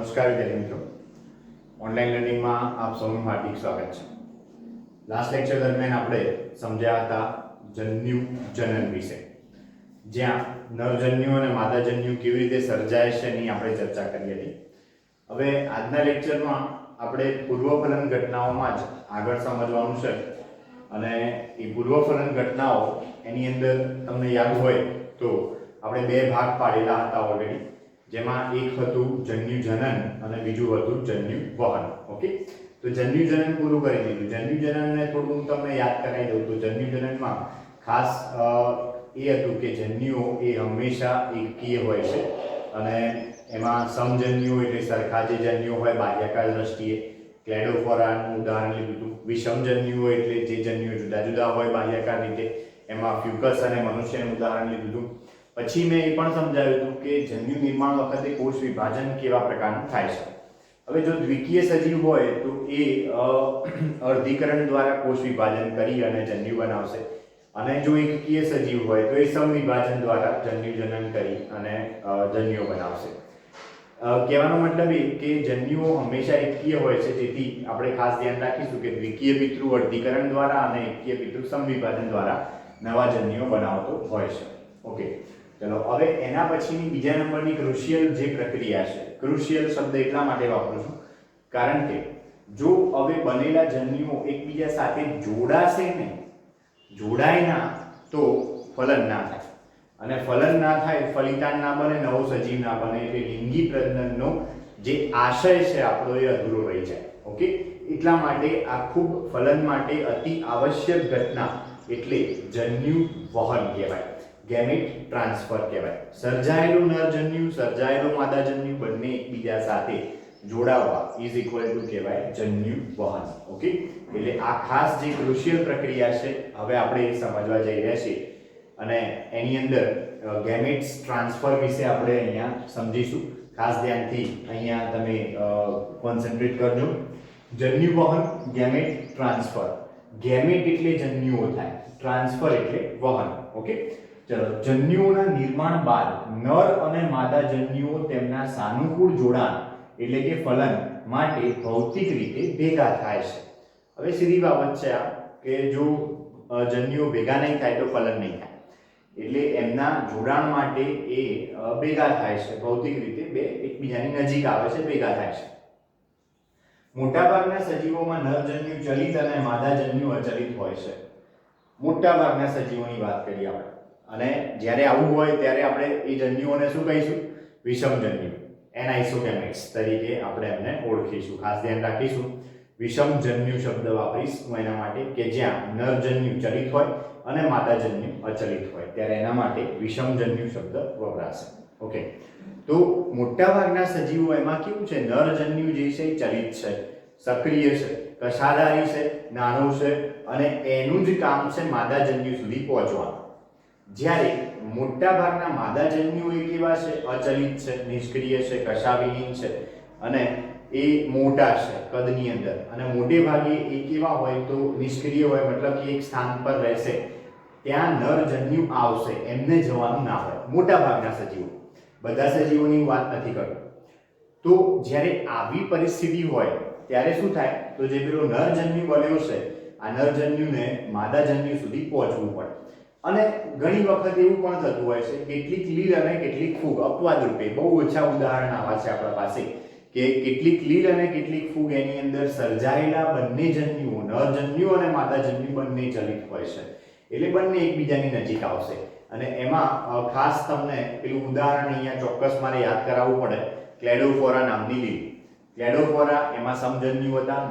નમસ્કાર વિદ્યાર્થી મિત્રો, ઓનલાઈન લર્નિંગમાં આપ સૌનું હાર્દિક સ્વાગત છે. લાસ્ટ લેક્ચર દરમિયાન આપણે સમજ્યા હતા જન્યુ જનન વિશે, જ્યાં નરજન્યુ અને માદાજન્યુ કેવી રીતે સર્જાય છે એની આપણે ચર્ચા કરી હતી. હવે આજના લેક્ચરમાં આપણે પૂર્વફલન ઘટનાઓમાં જ આગળ સમજવાનું છે અને એ પૂર્વફલન ઘટનાઓ એની અંદર તમને યાદ હોય તો આપણે બે ભાગ પાડેલા હતા ઓલરેડી, જેમાં એક હતું જન્યુ જનન અને બીજું હતું જન્યુ વહન. ઓકે, તો જન્યુ જનન પૂરું કરી દીધું. જન્યુ જનનને થોડું હું તમને યાદ કરાવી દઉં તો જન્યુ જનનમાં ખાસ એ હતું કે જન્યુઓ એ હંમેશા એકકીય હોય છે અને એમાં સમજન્યુઓ એટલે સરખા જે જન્યુઓ હોય બાહ્યાકાર દ્રષ્ટિએ, ક્લેડોફોરાનું ઉદાહરણ લીધું હતું. વિષમજન્યુઓ એટલે જે જન્યુઓ જુદા જુદા હોય બાહ્યાકાર રીતે, એમાં ફ્યુકસ અને મનુષ્યનું ઉદાહરણ લીધું હતું. પછી મેં એ પણ સમજાવ્યું હતું કે જન્યુ નિર્માણ વખતે કોષ વિભાજન કેવા પ્રકારનું થાય છે. હવે જો દ્વિકીય સજીવ હોય તો એ અર્ધીકરણ દ્વારા કોષ વિભાજન કરી અને જન્યુ બનાવશે, અને જો એકકીય સજીવ હોય તો એ સમવિભાજન દ્વારા જન્યુ જનન કરી અને જન્યુઓ બનાવશે. કહેવાનો મતલબ એ કે જન્યુઓ હંમેશા એકકીય હોય છે, જેથી આપણે ખાસ ધ્યાન રાખીશું કે દ્વિકીય પિતૃ અર્ધીકરણ દ્વારા અને એકકીય પિતૃ સમવિભાજન દ્વારા નવા જન્યુઓ બનાવતો હોય છે. ઓકે, ચલો હવે એના પછીની બીજા નંબરની ક્રુશિયલ જે પ્રક્રિયા છે, ક્રુશિયલ શબ્દ એટલા માટે વાપરું છું કારણ કે જો હવે બનેલા જન્યુઓ એકબીજા સાથે જોડાશે ને, જોડાય ના તો ફલન ના થાય, અને ફલન ના થાય ફલિતાંડ ના બને, નવો સજીવ ના બને, એટલે લિંગી પ્રજનનનો જે આશય છે આપણો એ અધૂરો રહી જાય. ઓકે, એટલા માટે આ ખૂબ ફલન માટે અતિ આવશ્યક ઘટના એટલે જન્યુ વહન કહેવાય, ગેમેટ ટ્રાન્સફર કહેવાય. સર્જાયેલું નરજન્યુ સર્જાયેલું માદાજન્યુ બંને એકબીજા સાથે જોડાવા ઇઝ ઇક્વલ ટુ કહેવાય જન્યુ વહન. ઓકે, એટલે આ ખાસ જે ક્રુશિયલ પ્રક્રિયા છે હવે આપણે એ સમજવા જઈ રહ્યા છીએ અને એની અંદર ગેમેટ્સ ટ્રાન્સફર વિશે આપણે અહીંયા સમજીશું. ખાસ ધ્યાનથી અહીંયા તમે કોન્સન્ટ્રેટ કરજો. જન્યુ વહન, ગેમેટ ટ્રાન્સફર. ગેમેટ એટલે જન્યુઓ થાય, ટ્રાન્સફર એટલે વહન. ઓકે, ચલો જન્યુઓના નિર્માણ બાદ નર અને માદા જન્યુઓ તેમના સાનુકૂળ જોડાણ એટલે કે ફલન માટે ભૌતિક રીતે ભેગા થાય છે. હવે સીધી બાબત છે આ કે જો જન્યુઓ ભેગા નહીં થાય તો ફલન નહીં થાય, એટલે એમના જોડાણ માટે એ ભેગા થાય છે, ભૌતિક રીતે બે એકબીજાની નજીક આવે છે, ભેગા થાય છે. મોટાભાગના સજીવોમાં નરજન્યુ ચલિત અને માદાજન્યુ અચલિત હોય છે. મોટાભાગના સજીવોની વાત કરીએ આપણે, અને જ્યારે આવું હોય ત્યારે આપણે એ જન્યુઓને શું કહીશું? વિષમજન્યુ, એનાઇસોગેમેટ્સ તરીકે આપણે એમને ઓળખીશું. ખાસ ધ્યાન રાખીશું, વિષમજન્યુ શબ્દ વાપરીશ હું એના માટે કે જ્યાં નરજન્યુ ચલિત હોય અને માદાજન્યુ અચલિત હોય ત્યારે એના માટે વિષમજન્યુ શબ્દ વપરાશે. ઓકે, તો મોટાભાગના સજીવો એમાં કેવું છે, નરજન્યુ જે છે એ ચલિત છે, સક્રિય છે, કશાધારી છે, નાનો છે અને એનું જ કામ છે માદાજન્યુ સુધી પહોંચવાનું. જ્યારે મોટાભાગના માદાજન્યુઓ એ કેવા છે? અચલિત છે, નિષ્ક્રિય છે, કશાવિહીન છે અને એ મોટા છે કદની અંદર, અને મોટે ભાગે એ કેવા હોય તો નિષ્ક્રિય હોય, મતલબ કે એક સ્થાન પર રહેશે, ત્યાં નરજન્યુ આવશે, એમને જવાનું ના હોય. મોટાભાગના સજીવો, બધા સજીવોની વાત નથી કરતો. તો જ્યારે આવી પરિસ્થિતિ હોય ત્યારે શું થાય? તો જે પેલો નરજન્યુ બન્યો છે આ નરજન્યુને માદાજન્યુ સુધી પહોંચવું પડે. અને ઘણી વખત એવું પણ થતું હોય છે, કેટલીક લીલ અને કેટલીક ફૂગ અપવાદ રૂપે, બહુ ઓછા ઉદાહરણ આવા છે આપણા પાસે કે કેટલીક લીલ અને કેટલીક ફૂગ એની અંદર સર્જાયેલા બંને જન્યુઓ, નરજન્યુ અને માદાજન્યુ બંને ચલિત હોય છે, એટલે બંને એકબીજાની નજીક આવશે. અને એમાં ખાસ તમને પેલું ઉદાહરણ અહીંયા ચોક્કસ મારે યાદ કરાવવું પડે, ક્લેડોફોરા નામની લીલ. ક્લેડોફોરા એમાં સમજન્યુ હતા,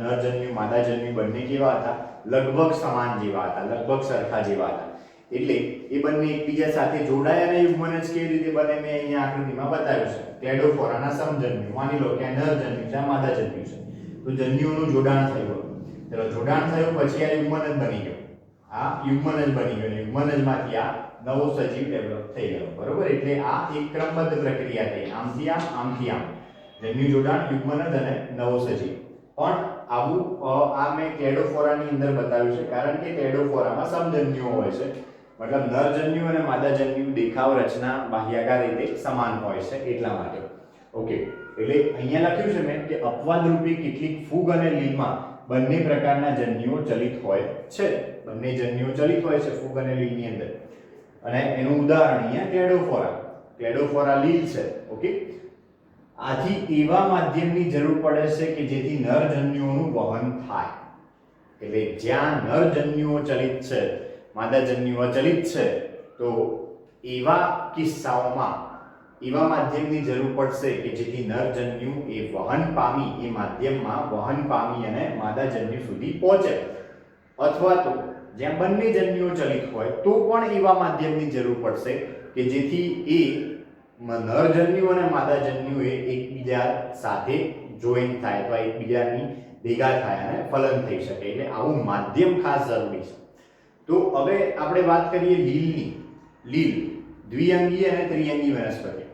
નરજન્યુ માદાજન્યુ બંને કેવા હતા? લગભગ સમાન જેવા હતા, લગભગ સરખા જેવા હતા. એટલે એ બંને એકબીજા સાથે જોડાય અને યુગ્મનજ કેવી રીતે બને મેં અહીંયા આકૃતિમાં બતાવ્યું છે. ક્લેડોફોરાના સમજન્યુ, માની લો કે નરજન્યુ છે, માદાજન્યુ છે, તો જન્યુઓનું જોડાણ થયું. ચલો જોડાણ થયું પછી આ યુગ્મનજ બની ગયો, આ યુગ્મનજ બની ગયો, યુગ્મનજમાંથી આ નવો સજીવ ડેવલપ થઈ ગયો. બરોબર, એટલે આ એક ક્રમબદ્ધ પ્રક્રિયા થઈ, આમથી આમ, આમથી આમ, જન્યુ જોડાણ, યુગ્મનજ અને નવો સજીવ. પણ આવું આ મેં ક્લેડોફોરાની અંદર બતાવ્યું છે કારણ કે ક્લેડોફોરામાં સમજન્યુઓ હોય છે, મતલબ નરજન્યુ અને માદાજન્યુ દેખાવ, રચના બાહ્યાકાર રીતે સમાન હોય છે એટલા માટે. ઓકે, એટલે અહીંયા લખ્યું છે મેં કે અપવાદરૂપી કેટલીક ફૂગ અને લીલમાં બંને પ્રકારના જન્યુઓ ચલિત હોય છે. બંને જન્યુઓ ચલિત હોય છે ફૂગ અને લીલની અંદર. અને એનું ઉદાહરણ અહીંયા ક્લેડોફોરા લીલ છે. ઓકે, આથી એવા માધ્યમની જરૂર પડે છે કે જેથી નર જન્યુઓનું વહન થાય. એટલે જ્યાં નર જન્યુઓ ચલિત છે, માદા જન્યુઓ અચલિત છે, તો એવા કિસ્સાઓમાં એવા માધ્યમની જરૂર પડશે કે જેથી નર જન્યુ એ વહન પામી, એ માધ્યમમાં વહન પામી અને માદા જન્યુ સુધી પહોંચે. અથવા તો જ્યાં બંને જન્યુઓ ચલિત હોય તો પણ એવા માધ્યમની જરૂર પડશે કે જેથી એ નર જન્યુ અને માદા જન્યુ એ એકબીજા સાથે જોઈન થાય અથવા એકબીજાની ભેગા થાય અને ફલન થઈ શકે. એટલે આવું માધ્યમ ખાસ જરૂરી છે. તો હવે આપણે વાત કરીએ લીલની. લીલ દ્વિઅંગી અને ત્રિઅંગી વનસ્પતિઓ.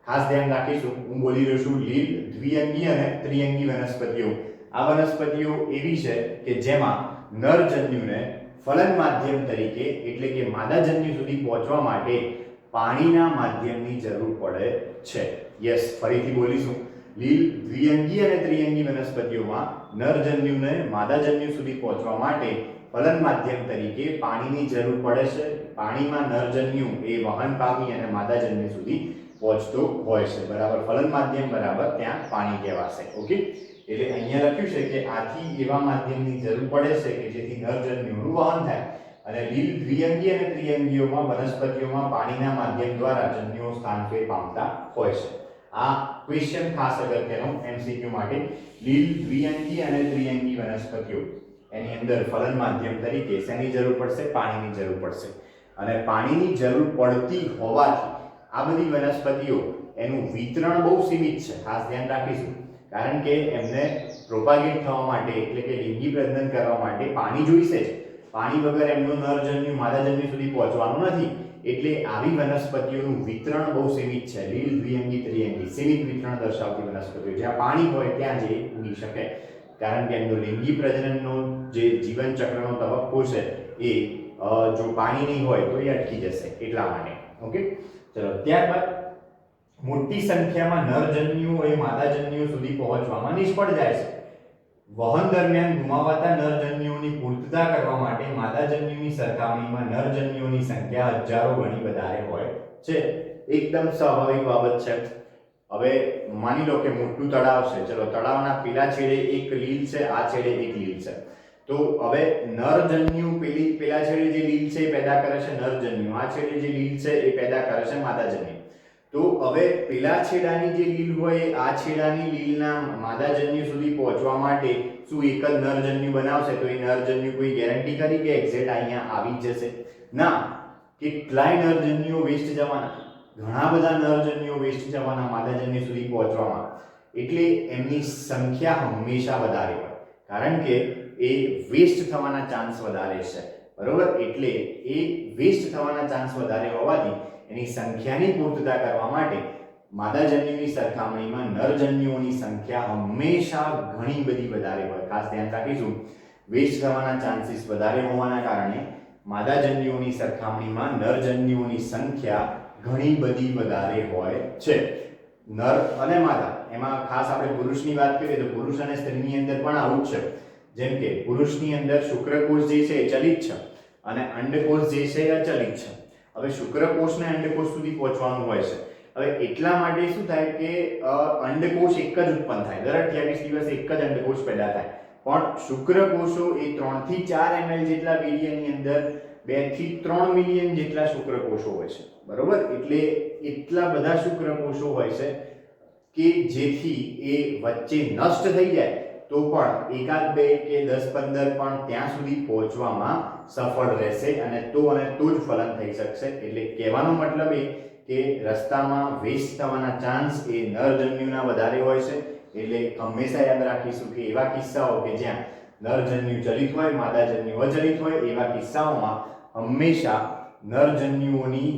ખાસ ધ્યાન રાખીશું, હું બોલી રહ્યો છું લીલ દ્વિઅંગી અને ત્રિઅંગી વનસ્પતિઓ. આ વનસ્પતિઓ એવી છે કે જેમાં નર જન્યુને ફલન માધ્યમ તરીકે એટલે કે માદા જન્યુ સુધી પહોંચવા માટે પાણીના માધ્યમની જરૂર પડે છે. યસ, ફરીથી બોલીશું. લીલ દ્વિઅંગી અને ત્રિઅંગી વનસ્પતિઓમાં નર જન્યુને માદા જન્યુ સુધી પહોંચવા માટે ફલન માધ્યમ તરીકે પાણીની જરૂર પડે છે. પાણીમાં નર જન્યુ એ વહન પામી અને માદા જન્યુ સુધી પહોંચતો હોય છે. બરાબર, ફલન માધ્યમ બરાબર ત્યાં પાણી કહેવાશે. ઓકે, એટલે અહીંયા લખ્યું છે કે આથી એવા માધ્યમની જરૂર પડે છે કે જેથી નર જન્યુનું વહન થાય. અને લીલ દ્વિઅંગી અને ત્રિઅંગીઓમાં વનસ્પતિઓમાં પાણીના માધ્યમ દ્વારા જન્યુઓ સ્થાનફેર પામતા હોય છે. આ ક્વેશ્ચન ખાસ અગત્યનો MCQ માટે. લીલ દ્વિઅંગી અને ત્રિઅંગી વનસ્પતિઓ એની અંદર ફલન માધ્યમ તરીકે શેની જરૂર પડશે? પાણીની જરૂર પડશે. અને પાણીની જરૂર પડતી હોવાથી આ બધી વનસ્પતિઓ એનું વિતરણ બહુ સીમિત છે. ખાસ ધ્યાન રાખીશું, કારણ કે એમને પ્રોપાગેટ થવા માટે એટલે કે લિંગી પ્રજનન કરવા માટે પાણી જોઈશે જ. પાણી વગર એમનું નરજન્યુ માદાજન્યુ સુધી પહોંચવાનું નથી. એટલે આવી વનસ્પતિઓનું વિતરણ બહુ સીમિત છે. લીલ દ્વિઅંગી ત્રિઅંગી સીમિત વિતરણ દર્શાવતી વનસ્પતિઓ. જ્યાં પાણી હોય ત્યાં જ ઉગી શકે, કારણ કે એમનું લિંગી પ્રજનનનો જે જીવન ચક્રનો તબક્કો છે એ જો પાણી નહીં હોય તો એ અટકી જશે, એટલા માટે. ઓકે, ચલો ત્યારબાદ મોટી સંખ્યામાં નરજન્યુઓ એ માદાજન્યુઓ સુધી પહોંચવામાં નિષ્ફળ જાય છે. વહન દરમિયાન ગુમાવાતા નરજન્યુઓની પૂર્તતા કરવા માટે માદાજન્યુની સરખામણીમાં નરજન્યુઓની સંખ્યા હજારો ગણી વધારે હોય છે. એકદમ સ્વાભાવિક બાબત છે. હવે માની લો કે મોટું તળાવ છે. ચલો, તળાવના પેલા છેડે એક લીલ છે, આ છેડે એક લીલ છે. તો હવે નરજન્યુ પેલા છેડે જે લીલ છે એ પેદા કરે છે નરજન્યુ, આ છેડે જે લીલ છે એ પેદા કરે છે માદાજન્યુ. તો હવે પેલા છેડાની જે લીલ હોય આ છેડાની લીલના માદાજન્યુ સુધી પહોંચવા માટે શું એક જ નરજન્યુ બનાવશે? તો એ નરજન્યુ કોઈ ગેરંટી કરી કે એક્ઝેક્ટ અહીંયા આવી જ જશે? ના, કેટલાય નરજન્યુઓ વેસ્ટ જવાના, ઘણા બધા નરજન્યુઓ વેસ્ટ જવાના માદાજન્યુ સુધી પહોંચવામાં. એટલે એમની સંખ્યા હંમેશા વધારે હોય, કારણ કે એ વેસ્ટ થવાના ચાન્સ વધારે છે. બરોબર, એટલે એ વેસ્ટ થવાના ચાન્સ વધારે હોવાથી એની સંખ્યાની પૂર્તતા કરવા માટે માદાજન્યુની સરખામણીમાં નરજન્યુઓની સંખ્યા હંમેશા ઘણી બધી વધારે હોય. ખાસ ધ્યાન રાખીશું, વેસ્ટ થવાના ચાન્સીસ વધારે હોવાના કારણે માદાજન્યુઓની સરખામણીમાં નરજન્યુઓની સંખ્યા ઘણી બધી વધારે હોય છે. નર અને માદા, એમાં ખાસ આપણે પુરુષની વાત કરીએ તો પુરુષ અને સ્ત્રીની અંદર પણ આવું જ છે. જેમ કે પુરુષની અંદર શુક્રકોષ જે છે એ ચલિત છે અને અંડકોષ જે છે એ અચલિત છે. હવે શુક્રકોષને અંડકોષ સુધી પહોંચવાનું હોય છે. હવે એટલા માટે શું થાય કે અંડકોષ એક જ ઉત્પન્ન થાય, દર 28 દિવસે એક જ અંડકોષ પેદા થાય. પણ શુક્રકોષો એ 3 થી 4 ml જેટલા વીર્યની અંદર 2 થી 3 મિલિયન જેટલા શુક્રકોષો હોય છે. બરોબર, એટલે એટલા બધા શુક્રકોષો હોય છે કે જેથી એ વચ્ચે નષ્ટ થઈ જાય તો પણ એકાદ બે કે 10-15 પણ ત્યાં સુધી પહોંચવામાં સફળ રહેશે અને તો જ ફલન થઈ શકશે. એટલે કહેવાનો મતલબ એ કે રસ્તામાં વેસ્ટ થવાના ચાન્સ એ નરજન્યુના વધારે હોય છે. એટલે હંમેશા યાદ રાખીશું કે એવા કિસ્સાઓ કે જ્યાં નરજન્યુ ચલિત હોય માદાજન્યુ અચલિત હોય એવા કિસ્સાઓમાં હંમેશા નરજન્યુઓની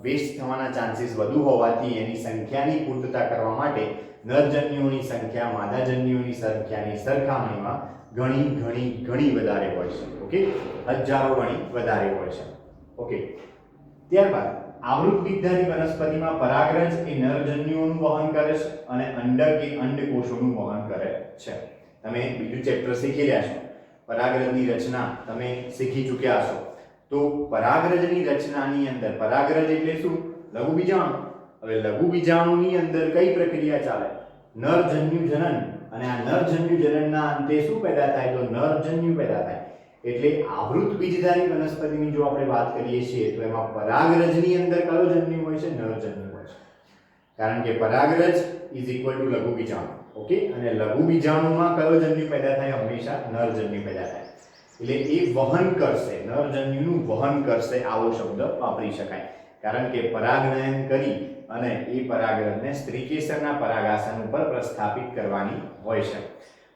વેસ્ટ થવાના ચાન્સીસ વધુ હોવાથી એની સંખ્યાની પૂર્તતા કરવા માટે નરજન્યુઓની સંખ્યા માદાજન્યુઓની સંખ્યાની સરખામણીમાં ઘણી વધારે હોય છે. ઓકે, હજારો ગણી વધારે હોય છે. ઓકે, ત્યારબાદ આવૃત બીજધારી વનસ્પતિમાં પરાગરજ એ નરજન્યુઓનું વહન કરે છે અને અંડક એ અંડકોષોનું વહન કરે છે. તમે બીજું ચેપ્ટર શીખી રહ્યા છો, પરાગરજની રચના તમે શીખી ચૂક્યા છો. તો પરાગરજની રચનાની અંદર પરાગરજ એટલે શું? લઘુબીજાણુ. હવે લઘુબીજાણુની અંદર કઈ પ્રક્રિયા ચાલે? નરજન્યુ જનન. અને આ નરજન્યુ જનનના અંતે શું પેદા થાય? તો નરજન્યુ પેદા થાય. એટલે આવૃત બીજધારી વનસ્પતિની જો આપણે વાત કરીએ છીએ તો એમાં પરાગરજની અંદર કયો જન્યુ હોય છે? નરજન્યુ હોય છે. કારણ કે પરાગરજ ઇઝ ઇક્વલ ટુ લઘુબીજાણુ. ઓકે, અને લઘુબીજાણુમાં કયો જન્યુ પેદા થાય? હંમેશા નરજન્યુ પેદા થાય. એટલે એ વહન કરશે, નરજન્યુનું વહન કરશે, આવો શબ્દ વાપરી શકાય. કારણ કે પરાગનયન કરી અને એ પરાગરજને સ્ત્રીકેસરના પરાગાસન ઉપર પ્રસ્થાપિત કરવાની હોય છે.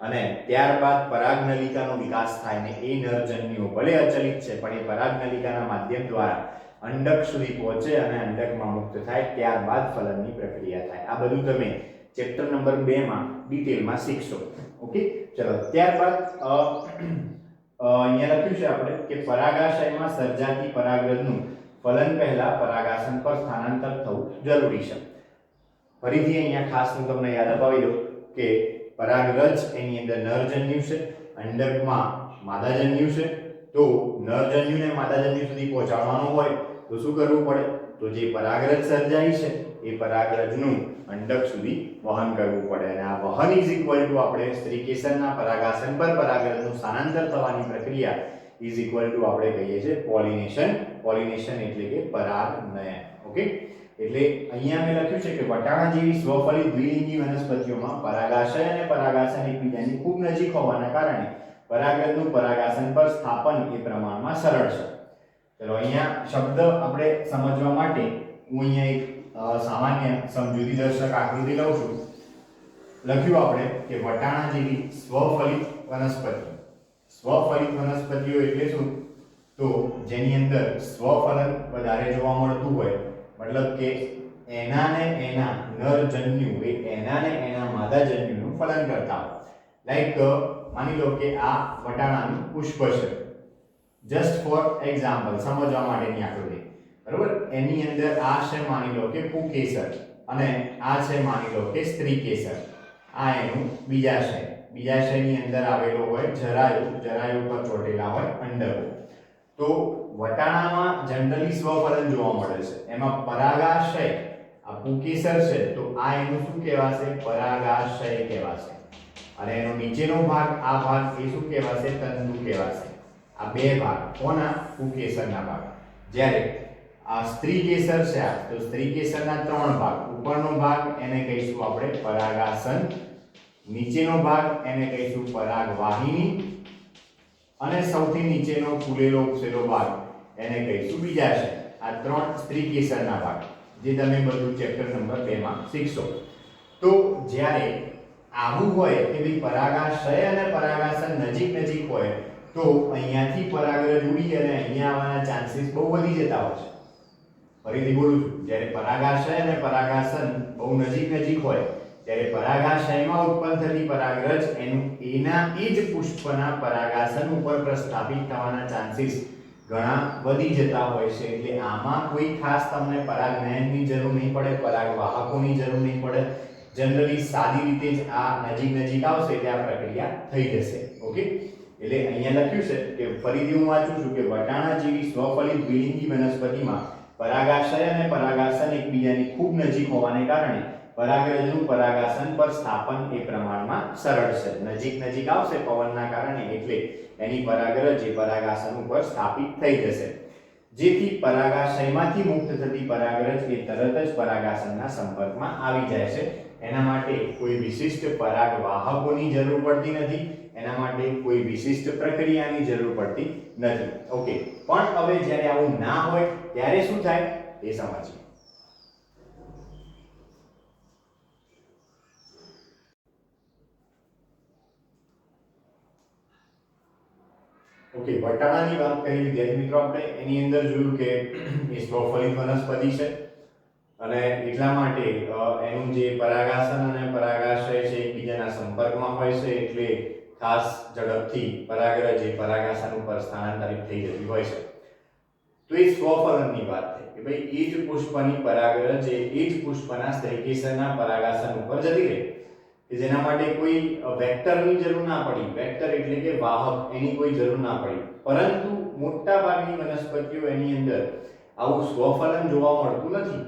અને ત્યારબાદ પરાગનલિકાનો વિકાસ થાય ને એ નરજન્યુઓ ભલે અચલિત છે પણ એ પરાગનલિકાના માધ્યમ દ્વારા અંડક સુધી પહોંચે અને અંડકમાં મુક્ત થાય, ત્યારબાદ ફલનની પ્રક્રિયા થાય. આ બધું તમે ચેપ્ટર નંબર 2 માં ડિટેલમાં શીખશો. ઓકે, ચલો ત્યારબાદ અહીંયા લખ્યું છે આપણે કે પરાગાશયમાં સર્જાતી પરાગરજનું ફલન પહેલા પરાગાસન પર સ્થાનાંતર થવું જરૂરી છે. ફરીથી અહીંયા ખાસ હું તમને યાદ અપાવી દઉં કે પરાગરજ એની અંદર નરજન્યુ છે, અંડકમાં માદાજન્યુ છે. તો નરજન્યુને માદાજન્યુ સુધી પહોંચાડવાનું હોય તો શું કરવું પડે? તો જે પરાગરજ સર્જાઈ છે એ પરાગરજનું અંડક સુધી વહન કરવું પડે. અને આ વહન ઇઝ ઇક્વલ ટુ આપણે સ્ત્રીકેસરના પરાગાસન પર પરાગરજનું સ્થાનાંતર થવાની પ્રક્રિયા ઇઝ ઇક્વલ ટુ આપણે કહીએ છીએ પોલિનેશન. પોલિનેશન એટલે કે પરાગનયન. ઓકે, એટલે અહીંયા મેં લખ્યું છે કે વટાણા જેવી સ્વફલિત દ્વિલિંગી વનસ્પતિઓમાં પરાગાશય અને પરાગાસન એકબીજાની ખૂબ નજીક હોવાના કારણે પરાગરજનું પરાગાસન પર સ્થાપન એ પ્રમાણમાં સરળ છે. ચલો અહીંયા શબ્દ આપણે સમજવા માટે હું અહીંયા એક સામાન્ય સમજૂતી દર્શક આકૃતિ લઉં છું. લખ્યું આપણે કે વટાણા જેવી સ્વફલિત વનસ્પતિ. સ્વફલિત વનસ્પતિઓ એટલે શું? તો જેની અંદર સ્વફલન વધારે જોવા મળતું હોય, મતલબ કે એના ને એના નરજન્યુ એ એના ને એના માદાજન્યુનું ફલન કરતા હોય. લાઈક માની લો કે આ વટાણાનું પુષ્પ છે. જસ્ટ ફોર એક્ઝામ્પલ, સમજવા માટેની આકૃતિ, બરોબર? એની અંદર આ છે માની લો કે પુકેસર અને આ છે માની લો કે સ્ત્રીકેસર. આ એનું બીજાશય. બીજાશયની અંદર આવેલો હોય જરાયુ, જરાયુ પર ચોટેલા હોય અંડકો. તો વટાણામાં જનરલી સ્વફલન જોવા મળે છે. એમાં પરાગાશય આ પુકેસર છે તો આ એનું શું કહેવાશે? પરાગાશય કહેવાશે. અને એનો નીચેનો ભાગ આ ભાગ એ શું કહેવાશે? તંતુ કહેવાશે. આ બે ભાગ કોના? પુકેસરના ભાગ. જ્યારે આ સ્ત્રીકેસર છે આ તો સ્ત્રીકેસરના ત્રણ ભાગ. ઉપરનો ભાગ એને કહીશું આપણે પરાગાસન, નીચેનો ભાગ એને કહીશું પરાગવાહિની અને સૌથી નીચેનો ફૂલેલો ઉપસેલો ભાગ એને કહીશું બીજાશય. આ ત્રણ સ્ત્રીકેસરના ભાગ જે તમે બધું ચેપ્ટર નંબર 2 માં શીખશો. તો જ્યારે આવું હોય કે ભાઈ પરાગાશય અને પરાગાસન નજીક હોય તો અહીંયાથી પરાગરજ ઉડી અને અહીંયા આવવાના ચાન્સીસ બહુ વધી જતા હોય છે. ફરીથી બોલું છું, જ્યારે પરાગાશય અને પરાગાસન બહુ નજીક હોય ત્યારે પરાગાશયમાં ઉત્પન્ન થતી પરાગરજ એનું એના એ જ પુષ્પના પરાગાસન ઉપર પ્રસ્થાપિત થવાના ચાન્સીસ ઘણા વધી જતા હોય છે. એટલે આમાં કોઈ ખાસ તમને પરાગનયનની જરૂર નહીં પડે, પરાગવાહકોની જરૂર નહીં પડે. જનરલી સાદી રીતે જ આ નજીક આવશે એટલે આ પ્રક્રિયા થઈ જશે. ઓકે, એટલે અહીંયા લખ્યું છે કે ફરીથી હું વાંચું છું કે વટાણા જેવી સ્વફલિત દ્વિલિંગી વનસ્પતિમાં પરાગાશય અને પરાગાસન એકબીજાની ખૂબ નજીક હોવાને કારણે પરાગરજનું પરાગાસન પર સ્થાપન એ પ્રમાણમાં સરળ છે. નજીક આવશે પવનના કારણે એટલે એની પરાગરજ એ પરાગાસન ઉપર સ્થાપિત થઈ જશે. જેથી પરાગાશયમાંથી મુક્ત થતી પરાગરજ એ તરત જ પરાગાસનના સંપર્કમાં આવી જાય છે. એના માટે કોઈ વિશિષ્ટ પરાગવાહકોની જરૂર પડતી નથી. એના માટે કોઈ વિશિષ્ટ પ્રક્રિયાની જરૂર પડતી નથી. ઓકે, પણ હવે જ્યારે આવું ના હોય ત્યારે શું થાય એ સમજીએ. ઓકે, વટાણાની વાત કરી વિદ્યાર્થી મિત્રો આપણે. એની અંદર જોયું કે એ સ્વફલિત વનસ્પતિ છે અને એટલા માટે એનું જે પરાગાસન અને પરાગાશય છે એકબીજાના સંપર્કમાં હોય છે એટલે ખાસ ઝડપથી પરાગરજ એ પરાગાસન ઉપર સ્થાનાંતરિત થઈ જતી હોય છે. તો તો એ સ્વફલનની વાત થઈ કે ભાઈ એ જ પુષ્પની પરાગરજ એ જ પુષ્પના સ્ત્રીકેસરના પરાગાસન ઉપર જતી રહી કે જેના માટે કોઈ વેક્ટરની જરૂર ના પડી. વેક્ટર એટલે કે વાહક, એની કોઈ જરૂર ના પડી. પરંતુ મોટા ભાગની વનસ્પતિઓ એની અંદર આવું સ્વફલન જોવા મળતું નથી,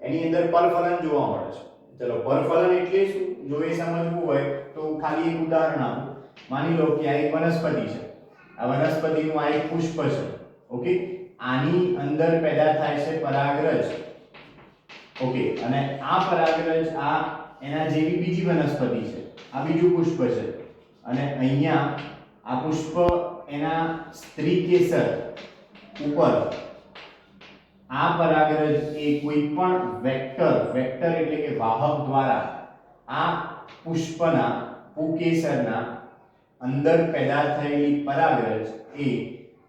એની અંદર પરફલન જોવા મળે છે. ચલો પરફલન એટલે શું જો એ સમજવું હોય તો ખાલી એક ઉદાહરણ આપું. માની લો કે આ એક વનસ્પતિ છે, આ વનસ્પતિનું આ એક પુષ્પ છે. ઓકે, આની અંદર પેદા થાય છે પરાગરજ. ઓકે, અને આ પરાગરજ આ એના જેવી બીજી વનસ્પતિ છે, આ બીજું પુષ્પ છે, અને અહીંયા આ પુષ્પ એના સ્ત્રી કેસર ઉપર આ પરાગરજ એ કોઈ પણ વેક્ટર એટલે કે વાહક દ્વારા આ પુષ્પના પુકેસરના અંદર પેદા થયેલી પરાગરજ એ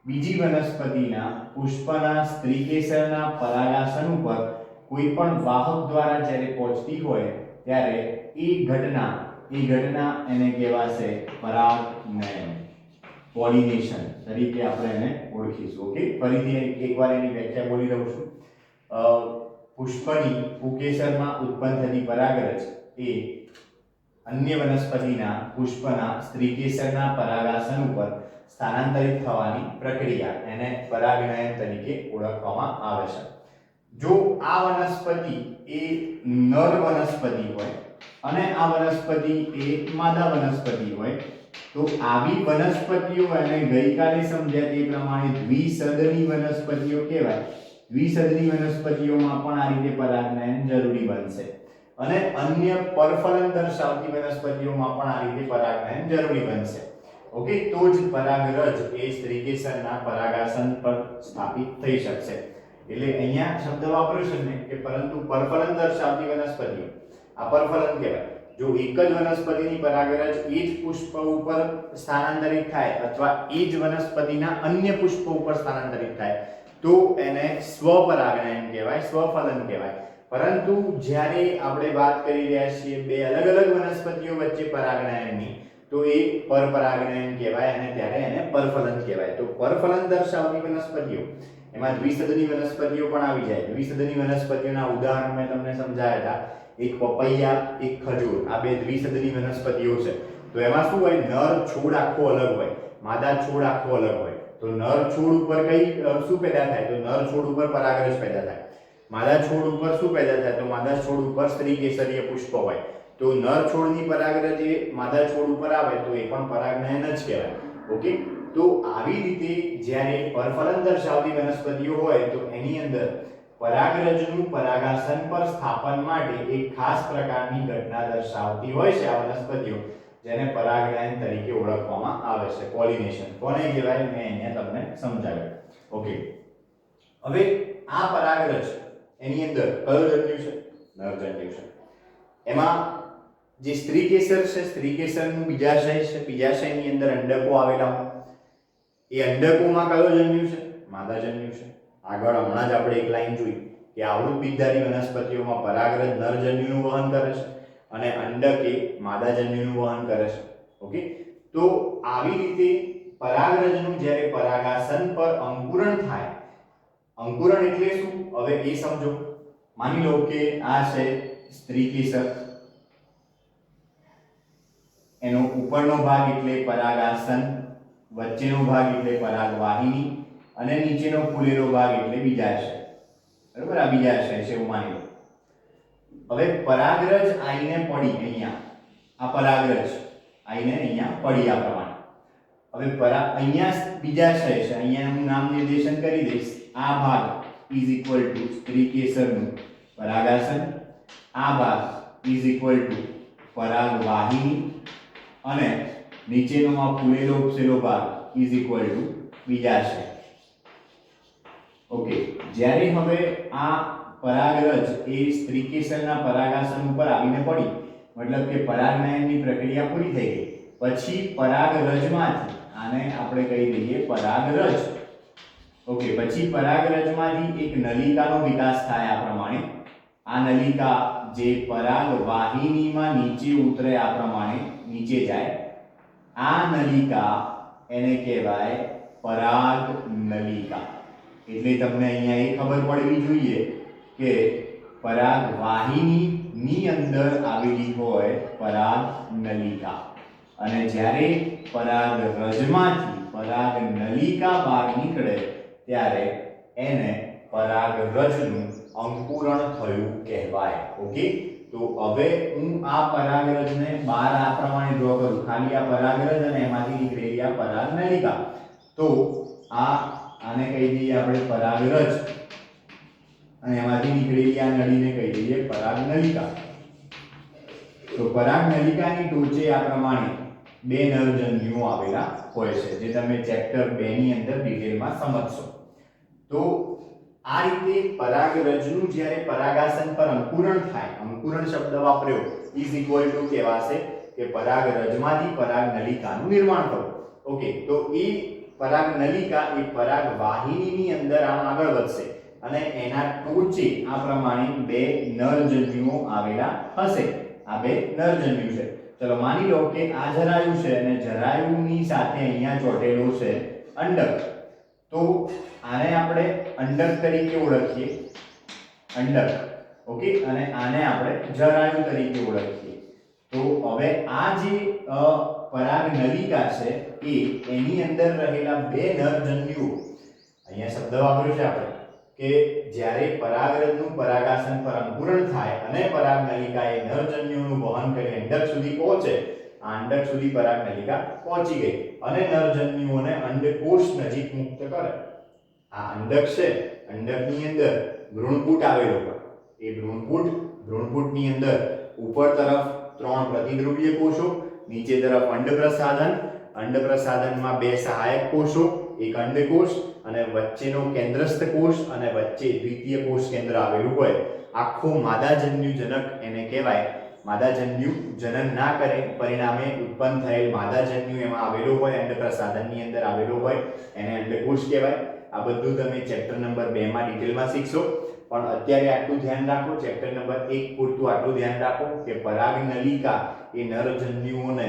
બીજી વનસ્પતિના પુષ્પના સ્ત્રીકેસરના પરાગાસન ઉપર કોઈ પણ વાહક દ્વારા જ્યારે પહોંચતી હોય ત્યારે એ ઘટના એને કહેવાશે પરાગનયન, પોલિનેશન તરીકે આપણે એને ઓળખીશું. ઓકે, ફરીથી એકવાર એની વ્યાખ્યા બોલી દઉં છું. પુષ્પની પુકેસરમાં ઉત્પન્ન થતી પરાગરજ એ અન્ય વનસ્પતિના પુષ્પના સ્ત્રીકેસરના પરાગાસન ઉપર સ્થાનાંતરિત થવાની પ્રક્રિયા એને પરાગનયન તરીકે ઓળખવામાં આવે છે. જો આ વનસ્પતિ એ નર વનસ્પતિ હોય અને આ વનસ્પતિ એ માદા વનસ્પતિ હોય તો આવી વનસ્પતિઓ અને ગઈકાલે સમજ્યા તે પ્રમાણે દ્વિસદની વનસ્પતિઓ કહેવાય. દ્વિસદની વનસ્પતિઓમાં પણ આ રીતે પરાગનયન જરૂરી બનશે અને અન્ય પરફલન દર્શાવતી વનસ્પતિઓમાં પણ આ રીતે પરાગનયન જરૂરી બનશે. ઓકે, તો જ પરાગરજ એ સ્ત્રીકેસરના પરાગાસન પર સ્થાપિત થઈ શકશે. એટલે અહીંયા શબ્દ વાપર્યો છે ને કે પરંતુ પરફલન દર્શાવતી વનસ્પતિઓ, આ પરફલન કહેવાય. જો એક જ વનસ્પતિની પરાગરજ એ જ પુષ્પ ઉપર સ્થાનાંતરિત થાય અથવા એ જ વનસ્પતિના અન્ય પુષ્પ ઉપર સ્થાનાંતરિત થાય તો એને સ્વપરાગનયન કહેવાય, સ્વફલન કહેવાય. પરંતુ જ્યારે આપણે વાત કરી રહ્યા છીએ બે અલગ અલગ વનસ્પતિઓ વચ્ચે પરાગનયનની તો એ પરપરાગનયન કહેવાય અને ત્યારે એને પરફલન કહેવાય. તો પરફલન દર્શાવતી વનસ્પતિઓ એમાં દ્વિસદની વનસ્પતિઓ પણ આવી જાય. દ્વિસદની વનસ્પતિઓના ઉદાહરણ મેં તમને સમજાવ્યા હતા. એક પપૈયા, એક ખજૂર, આ બે દ્વિસદની વનસ્પતિઓ છે. તો એમાં શું હોય, નર છોડ આખો અલગ હોય, માદા છોડ આખો અલગ હોય. તો નર છોડ ઉપર શું પેદા થાય, તો નર છોડ ઉપર પરાગરજ પેદા થાય. માદા છોડ ઉપર શું પેદા થાય, તો માદા છોડ ઉપર સ્ત્રીકેસરીય પુષ્પ હોય. તો નર છોડની પરાગરજ એ માદા છોડ ઉપર આવે તો એ પણ પરાગનયન જ કહેવાય. ઓકે, તો આવી રીતે જ્યારે પરફલન દર્શાવતી વનસ્પતિઓ હોય તો એની અંદર પરાગરજનું પરાગાસન પર સ્થાપન માટે એક ખાસ પ્રકારની ઘટના દર્શાવતી હોય છે આ વનસ્પતિઓ, જેને પરાગનયન તરીકે ઓળખવામાં આવે છે. પોલિનેશન કોને કહેવાય મેં અહીંયા તમને સમજાવ્યું. ઓકે, હવે આ પરાગરજ એની અંદર કયો જન્યુ છે, નર જન્યુ છે. એમાં જે સ્ત્રીકેસર છે, સ્ત્રીકેસરનું બીજાશય છે, બીજાશયની અંદર અંડકો આવેલા હોય. એ અંડકોમાં કયો જન્યુ છે, માદા જન્યુ છે. આગળ હમણાં જ આપણે એક લાઈન જોઈ કે આવૃત બીજધારી વનસ્પતિઓમાં પરાગરજ નર જન્યુનું વહન કરે છે અને અંડક એ માદા જન્યુનું વહન કરે છે. ઓકે, તો આવી રીતે પરાગરજનું જ્યારે પરાગાસન પર અંકુરણ થાય, અંકુરણ એટલે શું હવે એ સમજો. માની લો કે આ છે સ્ત્રીકેસર, એનો ઉપરનો ભાગ એટલે પરાગાસન, વચ્ચેનો ભાગ એટલે પરાગવાહિની અને નીચેનો ફૂલેલો ભાગ એટલે બીજાશય. બરાબર, આ બીજાશય છે એવું માની લો. હવે પરાગરજ આઈને પડી અહીંયા, આ પરાગરજ આઈને અહીંયા પડી આ પ્રમાણે. હવે અહીંયા બીજાશય છે, અહીંયા હું નામ નિર્દેશન કરી દઈશ. આ ભાગ ઇઝ ઇક્વલ ટુ સ્ત્રીકેસરનું પરાગાસન, આ ભાગ ઇઝ ઇક્વલ ટુ પરાગવાહિની અને નીચેનો આ ફૂલેલો ઉપસેલો ભાગ ઇઝ ઇક્વલ ટુ બીજાશય. ઓકે, જ્યારે હવે આ પરાગરજ એ સ્ત્રીકેસરના પરાગાસન ઉપર આવીને પડી, મતલબ કે પરાગનયનની પ્રક્રિયા પૂરી થઈ ગઈ, પછી પરાગરજમાંથી આને આપણે કહી દઈએ પરાગરજ. ઓકે, પછી પરાગરજમાંથી એક નલિકાનો વિકાસ થાય આ પ્રમાણે. આ નલિકા જે પરાગવાહિનીમાં નીચે ઉતરે આ પ્રમાણે નીચે જાય, આ નલિકા એને કહેવાય પરાગ નલિકા. એટલે તમને અહીંયા એ ખબર પડવી જોઈએ કે પરાગવાહિનીની અંદર આવેલી હોય પરાગનલિકા, અને જ્યારે પરાગરજમાંથી પરાગનલિકા બહાર નીકળે ત્યારે એને પરાગરજનું અંકુરણ થયું કહેવાય. ઓકે, તો હવે હું આ પરાગરજને બહાર આ પ્રમાણે ડ્રો કરું, ખાલી આ પરાગરજ અને એમાંથી નીકળેલી આ પરાગનલિકા. તો આને કહી દઈએ આપણે પરાગરજ, અને એમાંથી નીકળેલી આ નળીને કહી દઈએ પરાગનલિકા. તો પરાગનલિકાની ટોચે આ પ્રમાણે બે નરજન્યુઓ આવેલા હોય છે, જે તમે ચેપ્ટર 2 ની અંદર ડિટેલમાં સમજશો. તો આ રીતે પરાગરજનું જ્યારે પરાગાસન પર અંકુરણ થાય, અંકુરણ શબ્દ વાપર્યો ઇઝ ઇક્વલ ટુ કહેવાશે કે પરાગરજમાંથી પરાગનલિકાનું નિર્માણ થવું. ઓકે, તો એ પરાગનલિકા એ પરાગવાહિનીની અંદર આગળ વધશે અને એના ટોચે આ પ્રમાણે બે નરજન્યુઓ આવેલા હશે. આ બે નરજન્યુ છે. ચલો માની લો કે આ જરાયું છે અને જરાયુની સાથે અહીંયા ચોટેલો છે અંડક. તો આને આપણે અંડક તરીકે ઓળખીએ, અંડક. ઓકે, અને આને આપણે જરાયુ તરીકે ઓળખીએ. તો હવે આ જે પરાગનલિકા છે એની અંદર રહેલા બે નરજન્યુઓ, અહીંયા શબ્દ વાપર્યો છે આપણે કે જ્યારે પરાગરજનું પરાગાસન પર અંકુરણ થાય અને પરાગનલિકા એ નરજન્યુઓનું વહન કરી અંડક સુધી પહોંચે, આ અંડક સુધી પરાગનલિકા પહોંચી ગઈ અને નરજન્યુઓને અંડકોષ નજીક મુક્ત કરે. આ અંડક છે, અંડકની અંદર ભ્રૂણપૂટ આવેલો હોય. એ ભ્રૂણપૂટની અંદર ઉપર તરફ 3 પ્રતિધ્રુવીય કોષો, નીચે તરફ અંડપ્રસાધન, અંડપ્રસાધનમાં 2 સહાયક કોષો, એક અંડકોષ અને વચ્ચેનો કેન્દ્રસ્થ કોષ અને વચ્ચે દ્વિતીય કોષ કેન્દ્ર આવેલું હોય. આખો માદાજન્યુજનક એને કહેવાય. માદાજન્યુ જનન ના કરે, પરિણામે ઉત્પન્ન થયેલ માદાજન્યુ એમાં આવેલો હોય, અંડપ્રસાધનની અંદર આવેલો હોય, એને અંડકોષ કહેવાય. આ બધું તમે ચેપ્ટર નંબર 2 માં ડિટેલમાં શીખશો, પણ અત્યારે આટલું ધ્યાન રાખો, ચેપ્ટર નંબર 1 પૂરતું આટલું ધ્યાન રાખો કે પરાગનલિકા એ નરજન્યુઓને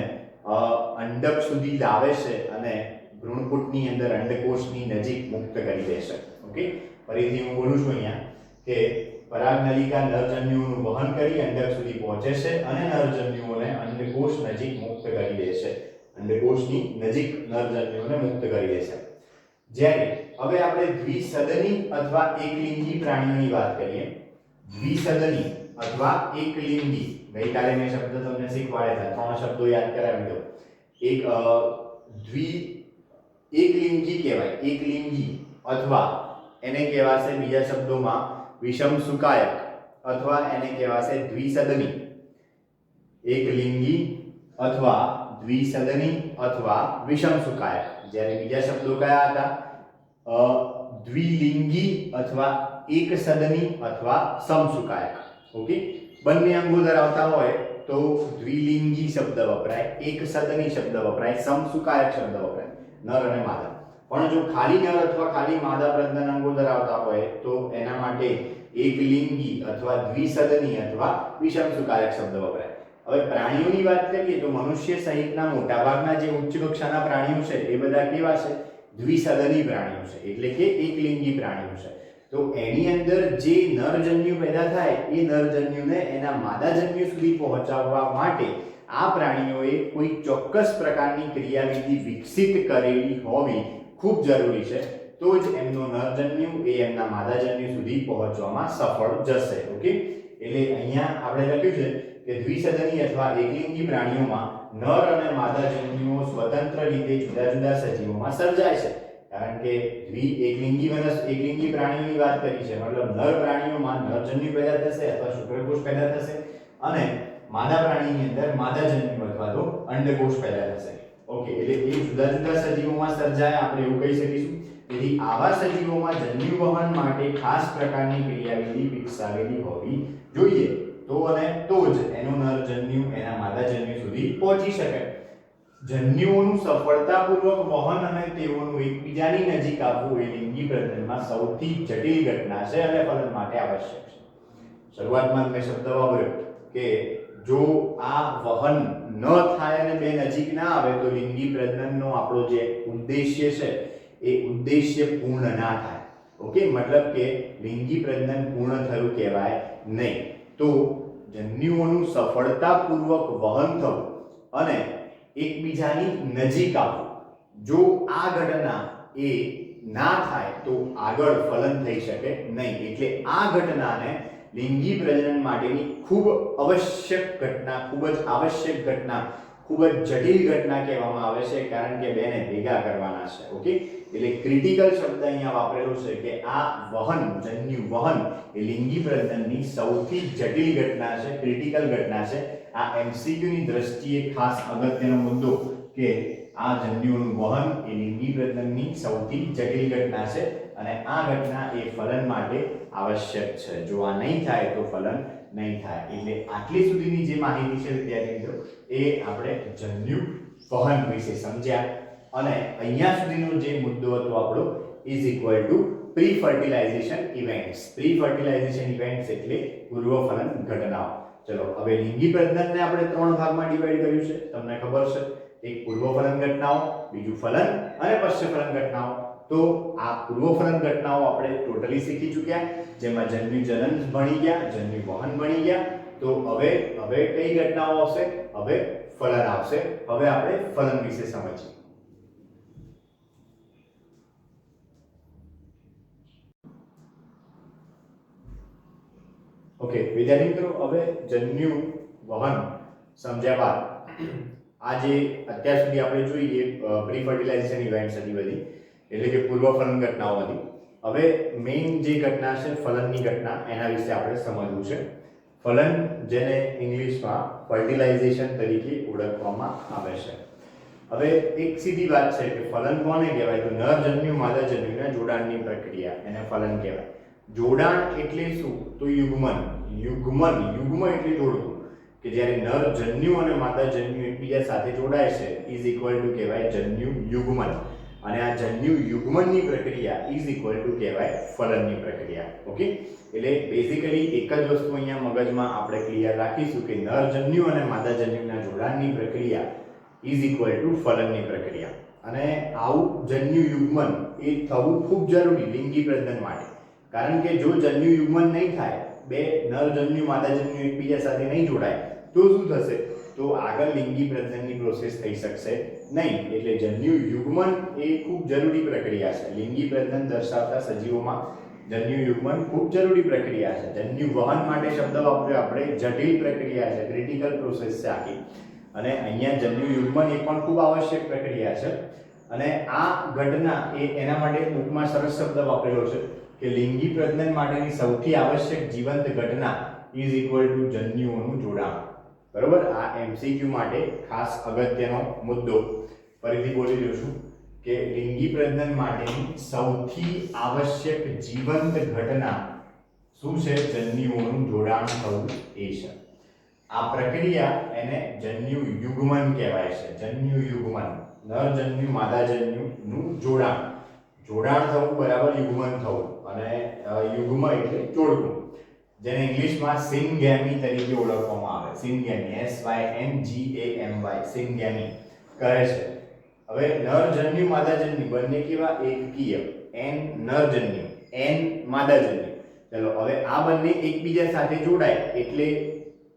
અંડક સુધી લાવે છે અને ભ્રૂણપૂટની અંદર અંડકોષની નજીક મુક્ત કરી દેશે. ઓકે, ફરીથી હું બોલું છું અહીંયા કે પરાગનલિકા નરજન્યુઓનું વહન કરી અંડક સુધી પહોંચે છે અને નરજન્યુઓને અંડકોષ નજીક મુક્ત કરી દેશે. અંડકોષની નજીક નરજન્યુઓને મુક્ત કરી દેશે. જ્યારે હવે આપણે દ્વિસદની અથવા એકલિંગી પ્રાણીઓની વાત કરીએ. દ્વિસદની અથવા એકલિંગી, ગઈકાલે મેં શબ્દ તમને શીખવાડ્યા હતા, 3 શબ્દો યાદ કરાવી દો. એકલિંગી કહેવાય, એકલિંગી, અથવા એને કહેવાશે બીજા શબ્દોમાં વિષમ સુકાયક, અથવા એને કહેવાશે દ્વિસદની. એકલિંગી અથવા દ્વિસદની અથવા વિષમ સુકાયક. જ્યારે બીજા શબ્દો કયા હતા? દ્વિલિંગી અથવા એકસદની અથવા સમસુકાયક. ઓકે, બંને અંગો ધરાવતા હોય તો દ્વિલિંગી શબ્દ વપરાય, એકસદની શબ્દ વપરાય, સમસુકાયક શબ્દ વપરાય, નર અને માદા. પણ જો ખાલી નર અથવા ખાલી માદા પ્રજનન અંગો ધરાવતા હોય તો એના માટે એકલિંગી અથવા દ્વિસદની અથવા વિષમસુકાયક શબ્દ વપરાય. હવે પ્રાણીઓની વાત કરીએ તો મનુષ્ય સહિતના મોટાભાગના જે ઉચ્ચ કક્ષાના પ્રાણીઓ છે એ બધા કેવા છે? દ્વિસદની પ્રાણીઓ છે, એટલે કે એકલિંગી પ્રાણીઓ છે. તો એની અંદર જે નરજન્યુ પેદા થાય એ નરજન્યુને એના માદાજન્યુ સુધી પહોંચાડવા માટે આ પ્રાણીઓએ કોઈ ચોક્કસ પ્રકારની ક્રિયાવિધિ વિકસિત કરેલી હોવી ખૂબ જરૂરી છે. તો જ એમનો નરજન્યુ એ એમના માદાજન્યુ સુધી પહોંચવામાં સફળ જશે. ઓકે, એટલે અહીંયા આપણે લખ્યું છે કે દ્વિસદની અથવા એકલિંગી પ્રાણીઓમાં નર અને માદાજન્યુઓ સ્વતંત્ર રીતે જુદા જુદા સજીવોમાં સર્જાય છે. કારણ કે એકલિંગી પ્રાણીઓની વાત કરી છે, મતલબ નર પ્રાણીઓમાં નરજન્યુ પેદા થશે અથવા શુક્રકોષ પેદા થશે અને માદા પ્રાણીની અંદર માદાજન્યુ અથવા તો અંડકોષ પેદા થશે. ઓકે, એટલે એ જુદા જુદા સજીવોમાં સર્જાય, આપણે એવું કહી શકીશું. તેથી આવા સજીવોમાં જન્યુ વહન માટે ખાસ પ્રકારની ક્રિયાવિધિ વિકસાવેલી હોવી જોઈએ. તો જ એનો નરજન્યુ એના માદાજન્યુ સુધી પહોંચી શકે. જન્યુઓનું સફળતાપૂર્વક વહન અને તેઓનું એકબીજાની નજીક આવવું એ લિંગી પ્રજનનમાં સૌથી જટિલ ઘટના છે અને ફલન માટે આવશ્યક છે. શરૂઆતમાં મેં શબ્દ વાપર્યો કે જો આ વહન ન થાય અને બે નજીક ના આવે તો લિંગી પ્રજનનનો આપણો જે ઉદ્દેશ્ય છે એ ઉદ્દેશ્ય પૂર્ણ ના થાય. ઓકે, મતલબ કે લિંગી પ્રજનન પૂર્ણ થયું કહેવાય નહીં. તો જન્યુઓનું સફળતાપૂર્વક વહન થવું અને એકબીજાની નજીક આવવું, જો આ ઘટના એ ના થાય તો આગળ ફલન થઈ શકે નહીં. એટલે આ ઘટનાને લિંગી પ્રજનન માટેની ખૂબ આવશ્યક ઘટના, ખૂબ જ આવશ્યક ઘટના, ખૂબ જ જટિલ ઘટના કહેવામાં આવે છે, કારણ કે બેને ભેગા કરવાના છે. ઓકે, એટલે ક્રિટિકલ શબ્દ અહીંયા વાપરેલો છે કે આ વહન, જન્યુ વહન એ લિંગી પ્રજનનની સૌથી જટિલ ઘટના છે, ક્રિટિકલ ઘટના છે. આ એમસીક્યુ ની દ્રષ્ટિએ ખાસ અગત્યનો મુદ્દો કે આ જન્યુઓનું વહન એ લિંગી પ્રજનનની સૌથી જટિલ ઘટના છે અને આ ઘટના એ ફલન માટે આવશ્યક છે. જો આ નહીં થાય તો ફલન નહીં થાય. એટલે આટલી સુધીની જે માહિતી છે વિદ્યાર્થી મિત્રો એ આપણે જન્યુ વહન વિશે સમજ્યા. અને અહીંયા સુધીનો જે મુદ્દો હતો આપણો is equal to pre fertilisation events. Pre fertilisation events એટલે પૂર્વ ફલન ઘટનાઓ. ચલો હવે લિંગી પ્રજનનને આપણે 3 ભાગમાં ડિવાઈડ કર્યું છે, તમને ખબર છે. એક પૂર્વ ફલન ઘટનાઓ, બીજું ફલન અને પશ્ચ ફલન ઘટનાઓ. તો આ પૂર્વ ફલન ઘટનાઓ આપણે ટોટલી શીખી ચૂક્યા, જેમાં જન્યુ જનન ભણી ગયા, જન્યુ વહન ભણી ગયા. તો હવે કઈ ઘટનાઓ આવશે? હવે ફલન આવશે. હવે આપણે ફલન વિશે સમજીએ. ઓકે વિદ્યાર્થી મિત્રો, હવે જન્યુ વહન સમજ્યા બાદ આ જે અત્યાર સુધી આપણે જોઈએ પ્રી ફર્ટિલાઇઝેશન ઇવેન્ટ્સ હતી બધી, એટલે કે પૂર્વ ફલન ઘટનાઓ હતી. હવે મેઇન જે ઘટના છે ફલનની ઘટના, એના વિશે આપણે સમજવું છે. ફલન, જેને ઇંગ્લિશમાં ફર્ટિલાઇઝેશન તરીકે ઓળખવામાં આવે છે. હવે એક સીધી વાત છે કે ફલન કોને કહેવાય? તો નરજન્યુ માદાજન્યુના જોડાણની પ્રક્રિયા, એને ફલન કહેવાય. જોડાણ એટલે શું? તો યુગ્મન. યુગ્મ એટલે જોડવું, કે જ્યારે નરજન્યુ અને માદાજન્યુ એકબીજા સાથે જોડાય છે ઇઝ ઇક્વલ ટુ કહેવાય જન્યુ યુગ્મન. અને આ જન્યુ યુગ્મનની પ્રક્રિયા ઇઝ ઇક્વલ ટુ કહેવાય ફલનની પ્રક્રિયા. ઓકે, એટલે બેઝિકલી એક જ વસ્તુ અહીંયા મગજમાં આપણે ક્લિયર રાખીશું કે નરજન્યુ અને માદાજન્યુના જોડાણની પ્રક્રિયા ઇઝ ઇક્વલ ટુ ફલનની પ્રક્રિયા. અને આવું જન્યુ યુગ્મન એ થવું ખૂબ જરૂરી લિંગી પ્રજનન માટે. કારણ કે જો જન્યુ યુગ્મન નહીં થાય, બે નરજન્યુ માદાજન્યુ એકબીજા સાથે નહીં જોડાય, તો શું થશે? તો આગળ લિંગી પ્રજનનની પ્રોસેસ થઈ શકશે નહીં. એટલે જન્યુ યુગ્મન એ ખૂબ જરૂરી પ્રક્રિયા છે. લિંગી પ્રજનન દર્શાવતા સજીવોમાં જન્યુ યુગ્મન ખૂબ જરૂરી પ્રક્રિયા છે. જન્યુ વહન માટે શબ્દ વાપર્યો આપણે, જટિલ પ્રક્રિયા છે, ક્રિટિકલ પ્રોસેસ છે આખી. અને અહીંયા જન્યુ યુગ્મન એ પણ ખૂબ આવશ્યક પ્રક્રિયા છે. અને આ ઘટના એના માટે ટૂંકમાં સરસ શબ્દ વાપરેલો છે કે લિંગી પ્રજનન માટેની સૌથી આવશ્યક જીવંત ઘટના ઇઝ ઇક્વલ ટુ જન્યુઓનું જોડાણ. બરોબર, આ એમસીક્યુ માટે ખાસ અગત્યનો મુદ્દો. ફરીથી બોલી રહ્યો છું કે લિંગી પ્રજનન માટેની સૌથી આવશ્યક જીવંત ઘટના શું છે? જન્યુઓનું જોડાણ થવું એ છે. આ પ્રક્રિયા એને જન્યુ યુગ્મન કહેવાય છે. જન્યુ યુગ્મન, નરજન્યુ માદાજન્યુનું જોડાણ. જોડાણ થવું બરાબર યુગ્મન થવું, અને યુગ્મ એટલે જોડવું, જેને ઇંગ્લિશમાં સિનગેમી તરીકે ઓળખવામાં આવે. સિનગેમી, SYNGAMY, સિનગેમી કહે છે. હવે નરજન્યુ માદાજન્યુ બંને કેવા? એકકીય. N નરજન્યુ, N માદાજન્યુ. ચલો હવે આ બંને એકબીજા સાથે જોડાય એટલે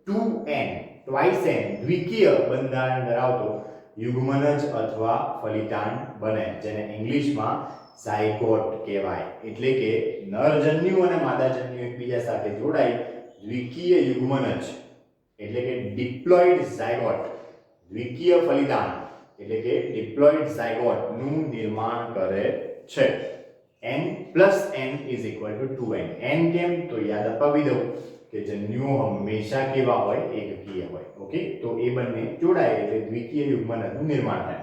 2N, twice N, દ્વિકીય બંધારણ ધરાવતો યુગ્મન જ અથવા ફલિતાંડ બને, જેને ઇંગ્લિશમાં ઝાયગોટ કહેવાય. એટલે કે નરજન્યુ અને માદાજન્યુ એકબીજા સાથે જોડાઈ દ્વિકીય યુગ્મન જ, એટલે કે ડિપ્લોઇડ ઝાયગોટ, દ્વિકીય ફલિતાંડ એટલે કે ડિપ્લોઇડ ઝાયગોટ નું નિર્માણ કરે છે. N plus N is equal to 2N. N કેમ? તો યાદ અપાવી દઉં કે જન્યુઓ હંમેશા કેવા હોય? એકકીય હોય. ઓકે, તો એ બંને જોડાય એટલે દ્વિકીય યુગ્મનનું નિર્માણ થાય.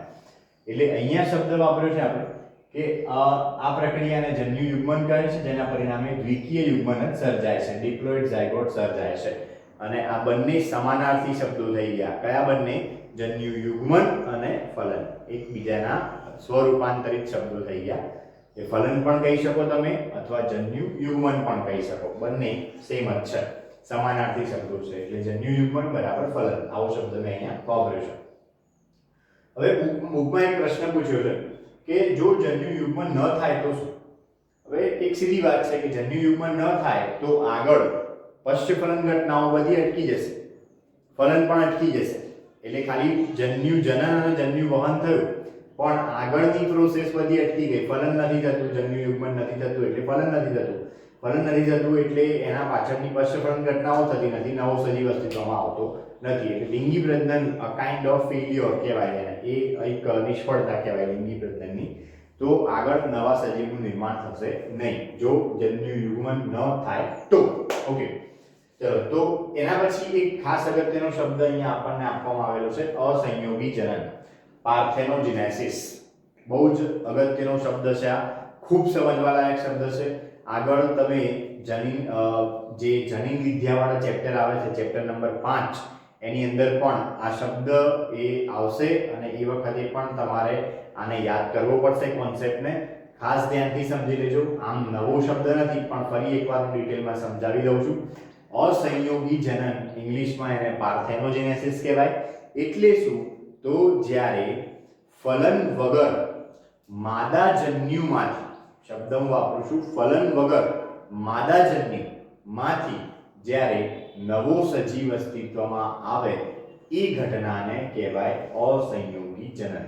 એટલે અહીંયા શબ્દ વાપર્યો છે આપણે કે આ પ્રક્રિયાને જન્યુ યુગ્મન કહે છે, જેના પરિણામે દ્વિકીય યુગ્મન જ સર્જાય છે, ડિપ્લોઇડ ઝાયગોટ સર્જાય છે. અને આ બંને સમાનાર્થી શબ્દો થઈ ગયા. કયા બંને? જન્યુ યુગ્મન અને ફલન એકબીજાના સ્વરૂપાંતરિત શબ્દો થઈ ગયા. એ ફલન પણ કહી શકો તમે અથવા જન્યુ યુગ્મન પણ કહી શકો, બંને સેમ જ છે, સમાનાર્થી શબ્દો છે. એટલે જન્યુ યુગ્મન બરાબર ફલન, આવો શબ્દ મેં અહીંયા વાપર્યો છે. હવે બુકમાં એક પ્રશ્ન પૂછ્યો છે કે જો જન્યુ યુગ્મન ન થાય તો શું? હવે એક સીધી વાત છે કે જન્યુયુગ્મન ન થાય તો આગળ પશ્ચફલન ઘટનાઓ બધી અટકી જશે, ફલન પણ અટકી જશે. એટલે ખાલી જન્યુ જનન અને જન્યુ વહન થયું પણ આગળની પ્રોસેસ બધી અટકી ગઈ. ફલન નથી થતું, જન્યુયુગ્મન નથી થતું એટલે ફલન નથી થતું, ફલન નથી થતું એટલે એના પાછળની પશ્ચફલન ઘટનાઓ થતી નથી, નવો સજીવ અસ્તિત્વમાં આવતો નથી. એટલે લિંગી પ્રજનન અ કાઇન્ડ ઓફ ફેલ્યોર કહેવાય એને, એ એક નિષ્ફળતા કહેવાય લિંગી પ્રજનનની. તો આગળ નવા સજીવનું નિર્માણ થશે નહીં જો જન્યુયુગ્મન ન થાય તો. ઓકે, ચલો તો એના પછી એક ખાસ અગત્યનો શબ્દ અહીંયા આપણને આપવામાં આવેલો છે અસંયોગી જનન, પાર્થેનોજેનેસિસ. બહુ જ અગત્યનો શબ્દ છે આ, ખૂબ સમજવાલાયક શબ્દ છે. આગળ તમે જે જનીન વિદ્યાવાળા ચેપ્ટર આવે છે, ચેપ્ટર નંબર 5, એની અંદર પણ આ શબ્દ એ આવશે અને એ વખતે પણ તમારે આને યાદ કરવો પડશે કોન્સેપ્ટને. ખાસ ધ્યાનથી સમજી લેજો. આમ નવો શબ્દ નથી પણ ફરી એકવાર હું ડિટેલમાં સમજાવી દઉં છું. અસંયોગી જનન, ઇંગ્લિશમાં એને પાર્થેનોજેનેસિસ કહેવાય. એટલે શું? તો જ્યારે ફલન વગર માદા જન્યુમાંથી, શબ્દ હું વાપરું છું ફલન વગર માદા જન્યુમાંથી જ્યારે નવો સજીવ અસ્તિત્વમાં આવે એ ઘટનાને કહેવાય અસંયોગી જનન.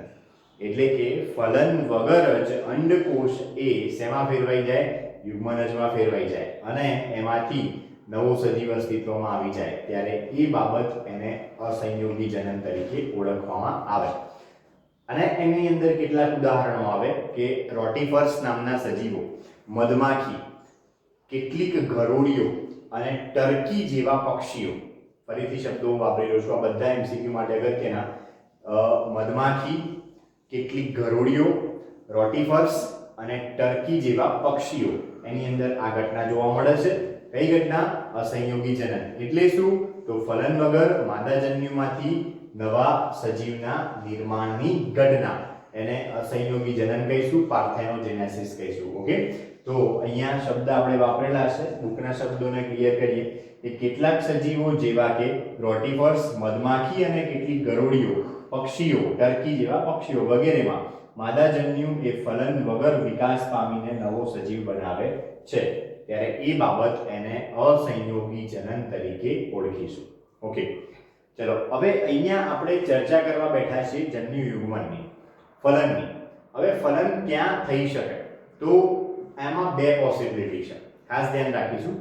એટલે કે ફલન વગર જ અંડકોષ એ શેમાં ફેરવાઈ જાય? યુગ્મનજમાં ફેરવાઈ જાય અને એમાંથી નવો સજીવ અસ્તિત્વમાં આવી જાય ત્યારે એ બાબત એને અસંયોગી જનન તરીકે ઓળખવામાં આવે. અને એની અંદર કેટલાક ઉદાહરણો આવે કે રોટિફર્સ નામના સજીવો, મધમાખી, કેટલીક ગરોળીઓ અને ટર્કી જેવા પક્ષીઓ. ફરીથી શબ્દો હું વાપરી રહ્યો છું, આ બધા એમસીક્યુ માટે અગત્યના. મધમાખી, કેટલીક ગરોળીઓ, રોટિફર્સ અને ટર્કી જેવા પક્ષીઓ, એની અંદર આ ઘટના જોવા મળે છે. કઈ ઘટના? અસંયોગી જનન. એટલે શું? તો ફલન વગર માદાજન્યુમાંથી નવા સજીવના નિર્માણની ઘટના, એને અસંયોગી જનન કહીશું, પાર્થેનોજેનેસિસ કહીશું. ઓકે, તો અહીંયા શબ્દ આપણે વાપરેલા છે, બુકના શબ્દોને ક્લિયર કરીએ કે કેટલાક સજીવો જેવા કે રોટિફર્સ, મધમાખી અને કેટલીક ગરોળીઓ, પક્ષીઓ, ટર્કી જેવા પક્ષીઓ વગેરેમાં માદાજન્યુ એ ફલન વગર વિકાસ પામીને નવો સજીવ બનાવે છે ત્યારે એ બાબત એને અસંયોગી જનન તરીકે ઓળખીશું. ઓકે, ચલો હવે અહીંયા આપણે ચર્ચા કરવા બેઠા છીએ જન્યુયુગ્મનની, ફલનની. હવે ફલન ક્યાં થઈ શકે? તો આમાં બે પોસિબિલિટી છે, ખાસ ધ્યાન રાખીશું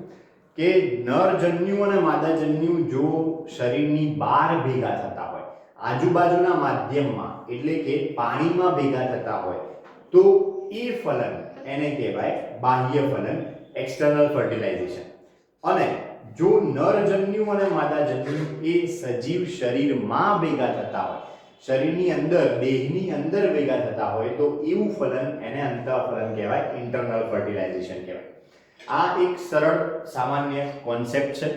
કે નરજન્યુ અને માદાજન્યુ જો શરીરની બહાર ભેગા થતા હોય, આજુબાજુના માધ્યમમાં એટલે કે પાણીમાં ભેગા થતા હોય તો એ ફલન એને કહેવાય બાહ્ય ફલન, એક્સટર્નલ ફર્ટિલાઇઝેશન. અને જો નરજન્યુ અને માદાજન્યુ એ સજીવ શરીરમાં ભેગા થતા હોય, શરીરની અંદર, દેહની અંદર ભેગા થતા હોય તો એવું ફલન એને અંતઃફલન કહેવાય, ઇન્ટરનલ ફર્ટિલાઇઝેશન કહેવાય. આ એક સરળ સામાન્ય કોન્સેપ્ટ છે.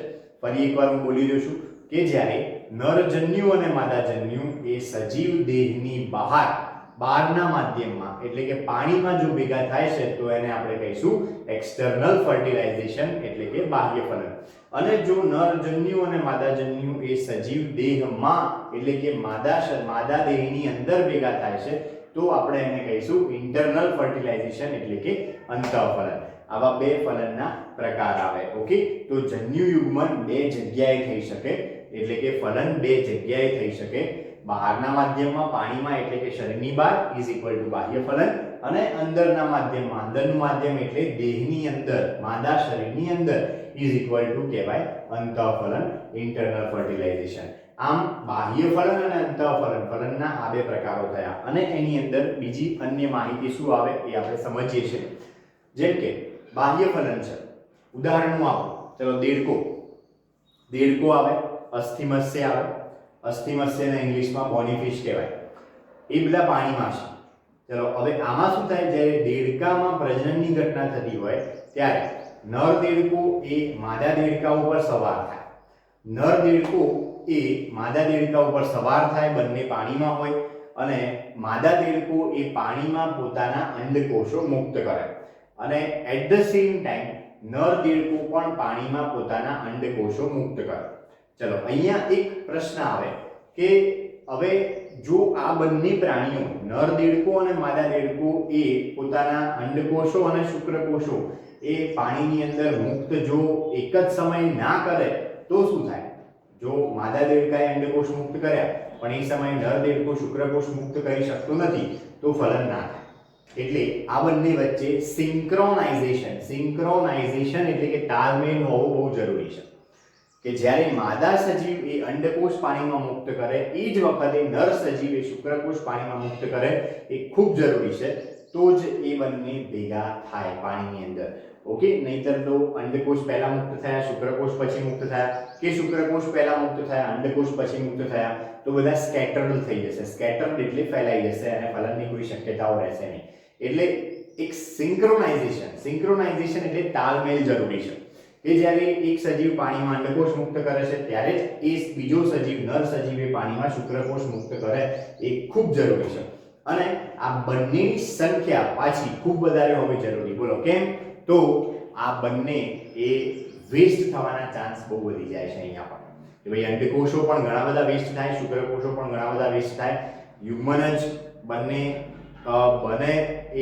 ફરી એકવાર હું બોલી રહ્યો છું કે જ્યારે નરજન્યુ અને માદાજન્યુ એ સજીવ દેહની બહારના માધ્યમમાં એટલે કે પાણીમાં જો ભેગા થાય છે તો એને આપણે કહીશું એક્સટર્નલ ફર્ટિલાઇઝેશન એટલે કે બાહ્ય ફલન. અને જો નરજન્યુ અને માદાજન્યુ એ સજીવ દેહમાં એટલે કે માદા દેહની અંદર ભેગા થાય છે તો આપણે એને કહીશું ઇન્ટરનલ ફર્ટિલાઇઝેશન એટલે કે અંતઃફલન. આવા બે ફલનના પ્રકાર આવે. ઓકે, તો જન્યુયુગ્મન બે જગ્યાએ થઈ શકે એટલે કે ફલન બે જગ્યાએ થઈ શકે. બહારના માધ્યમમાં પાણીમાં એટલે કે શરીરની બહાર ઇઝ ઇક્વલ ટુ બાહ્ય ફલન, અને અંદરના માધ્યમમાં, અંદરનું માધ્યમ એટલે દેહની અંદર, માદા શરીરની અંદર ઇઝ ઇક્વલ ટુ કહેવાય અંતઃફલન, ઇન્ટરનલ ફર્ટિલાઇઝેશન. આમ બાહ્ય ફલન અને અંતઃફલન, ફલનના આ બે પ્રકારો થયા. અને એની અંદર બીજી અન્ય માહિતી શું આવે એ આપણે સમજીએ છીએ. જેમ કે બાહ્ય ફલન છે, ઉદાહરણ આપો. ચલો દેડકો આવે, અસ્થિમત્સ્ય આવે. અસ્થિમત્સ્યને ઇંગ્લિશમાં બોનીફિશ કહેવાય. એ બધા પાણીમાં છે. ચલો હવે આમાં શું થાય? જ્યારે દેડકામાં પ્રજનનની ઘટના થતી હોય ત્યારે નર દેડકો એ માદા દેડકા ઉપર સવાર થાય. નર દેડકો એ માદા દેડકા ઉપર સવાર થાય, બંને પાણીમાં હોય, અને માદા દેડકો એ પાણીમાં પોતાના અંડકોષો મુક્ત કરે, અને એટ ધ સેમ ટાઈમ નર દેડકો પણ પાણીમાં પોતાના અંડકોષો મુક્ત કરે. ચલો અહીંયા એક પ્રશ્ન આવે કે હવે જો આ બંને પ્રાણીઓ નર દેડકો અને માદા દેડકો એ પોતાના અંડકોષો અને શુક્રકોષો એ પાણીની અંદર મુક્ત જો એક જ સમયે ના કરે તો શું થાય? જો માદા દેડકાએ અંડકોષ મુક્ત કર્યા પણ એ સમયે નર દેડકો શુક્રકોષ મુક્ત કરી શકતો નથી તો ફલન ના થાય. એટલે આ બંને વચ્ચે સિંક્રોનાઇઝેશન એટલે કે તાલમેલ હોવો બહુ જરૂરી છે કે જ્યારે માદા સજીવ એ અંડકોષ પાણીમાં મુક્ત કરે એ જ વખતે નર સજીવ એ શુક્રકોષ પાણીમાં મુક્ત કરે એ ખૂબ જરૂરી છે. તો જ એ બંને ભેગા થાય પાણીની અંદર. ઓકે, નહીતર તો અંડકોષ પહેલા મુક્ત થયા શુક્રકોષ પછી મુક્ત થયા કે શુક્રકોષ પહેલા મુક્ત થયા અંડકોષ પછી મુક્ત થયા તો બધા સ્કેટર્ડ થઈ જશે. સ્કેટર્ડ એટલે ફેલાઈ જશે અને ફલનની કોઈ શક્યતાઓ રહેશે નહીં. એટલે એક સિંક્રોનાઇઝેશન એટલે તાલમેલ જરૂરી છે કે જ્યારે એક સજીવ પાણીમાં અંડકોષ મુક્ત કરે છે ત્યારે જ એ બીજો સજીવ નર સજીવ એ પાણીમાં શુક્રકોષ મુક્ત કરે એ ખૂબ જરૂરી છે. અને આ બંનેની સંખ્યા પાછી ખૂબ વધારે હોવી જરૂરી. બોલો કેમ? તો આ બંને એ વેસ્ટ થવાના ચાન્સ બહુ વધી જાય છે અહીંયા પણ કે ભાઈ અંડકોષો પણ ઘણા બધા વેસ્ટ થાય, શુક્રકોષો પણ ઘણા બધા વેસ્ટ થાય. યુગ્મન જ બંને બને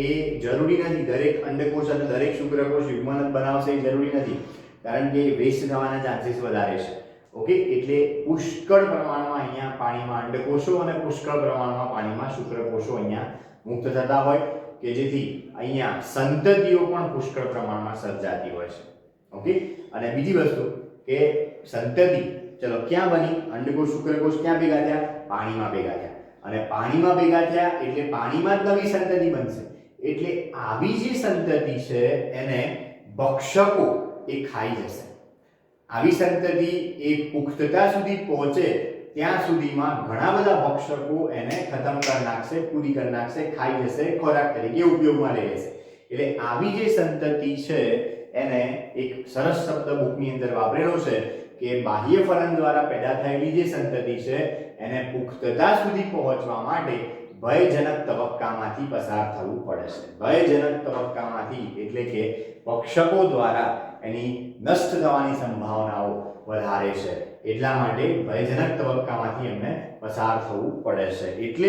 એ જરૂરી નથી. દરેક અંડકોષ અને દરેક શુક્રકોષ યુગ્મન જ બનાવશે એ જરૂરી નથી, કારણ કે વેસ્ટ થવાના ચાન્સીસ વધારે છે. ઓકે, એટલે પુષ્કળ પ્રમાણમાં અહીંયા પાણીમાં અંડકોષો અને પુષ્કળ પ્રમાણમાં પાણીમાં શુક્રકોષો અહીંયા મુક્ત થતા હોય કે જેથી અહીંયા સંતતિઓ પણ પુષ્કળ પ્રમાણમાં સર્જાતી હોય છે. ઓકે, અને બીજી વસ્તુ કે સંતતિ ચલો ક્યાં બની? અંડકોષ શુક્રકોષ ક્યાં ભેગા થયા? પાણીમાં ભેગા થયા. અને પાણીમાં ભેગા થયા એટલે પાણીમાં જ નવી સંતતિ બનશે. એટલે આવી જે સંતતિ છે એને ભક્ષકો એ ખાઈ જશે. આવી સંતતિ એ પુખ્તતા સુધી પહોંચે ત્યાં સુધીમાં ઘણા બધા ભક્ષકો એને ખતમ કરી નાખશે, પૂરી કરી નાખશે, ખાઈ જશે, ખોરાક તરીકે ઉપયોગમાં લઈ લેશે. એટલે આવી જે સંતતિ છે એને એક સરસ શબ્દ બુકની અંદર વાપરેલો છે કે બાહ્ય ફલન દ્વારા પેદા થયેલી જે સંતતિ છે એને પુખ્તતા સુધી પહોંચવા માટે ભયજનક તબક્કામાંથી પસાર થવું પડે છે. ભયજનક તબક્કામાંથી એટલે કે ભક્ષકો દ્વારા એની નષ્ટ થવાની સંભાવનાઓ વધારે છે. એટલા માટે ભયજનક તબક્કામાંથી એમને પસાર થવું પડે છે. એટલે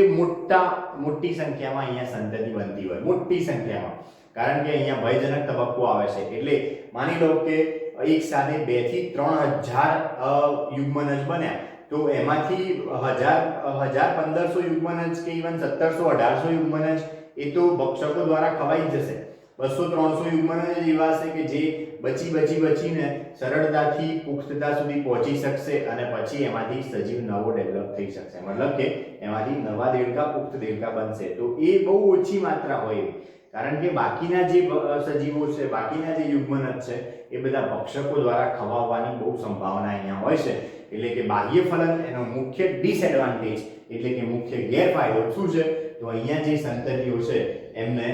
મોટી સંખ્યામાં અહીંયા સંતતિ બનતી હોય, મોટી સંખ્યામાં, કારણ કે અહીંયા ભયજનક તબક્કો આવે છે. એટલે માની લો કે એક સાથે 2 થી 3000 યુગ્મન જ બન્યા તો એમાંથી 1500 યુગ્મન જ કે ઇવન 1700-1800 યુગ્મન જ એ તો ભક્ષકો દ્વારા ખવાઈ જશે. 200-300 યુગ્મન જ એવા હશે કે જે બચીને સરળતાથી પુખ્તતા સુધી પહોંચી શકશે અને પછી એમાંથી સજીવ નવો ડેવલપ થઈ શકશે. મતલબ કે એમાંથી નવા દેડકા પુખ્ત દેડકા બનશે. તો એ બહુ ઓછી માત્રા હોય, કારણ કે બાકીના જે સજીવો છે, બાકીના જે યુગ્મન છે એ બધા ભક્ષકો દ્વારા ખવાવવાની બહુ સંભાવના અહીંયા હોય છે. એટલે કે બાહ્ય ફલન એનો મુખ્ય ડિસએડવાન્ટેજ એટલે કે મુખ્ય ગેરફાયદો શું છે? તો અહીંયા જે સંતતિઓ છે એમને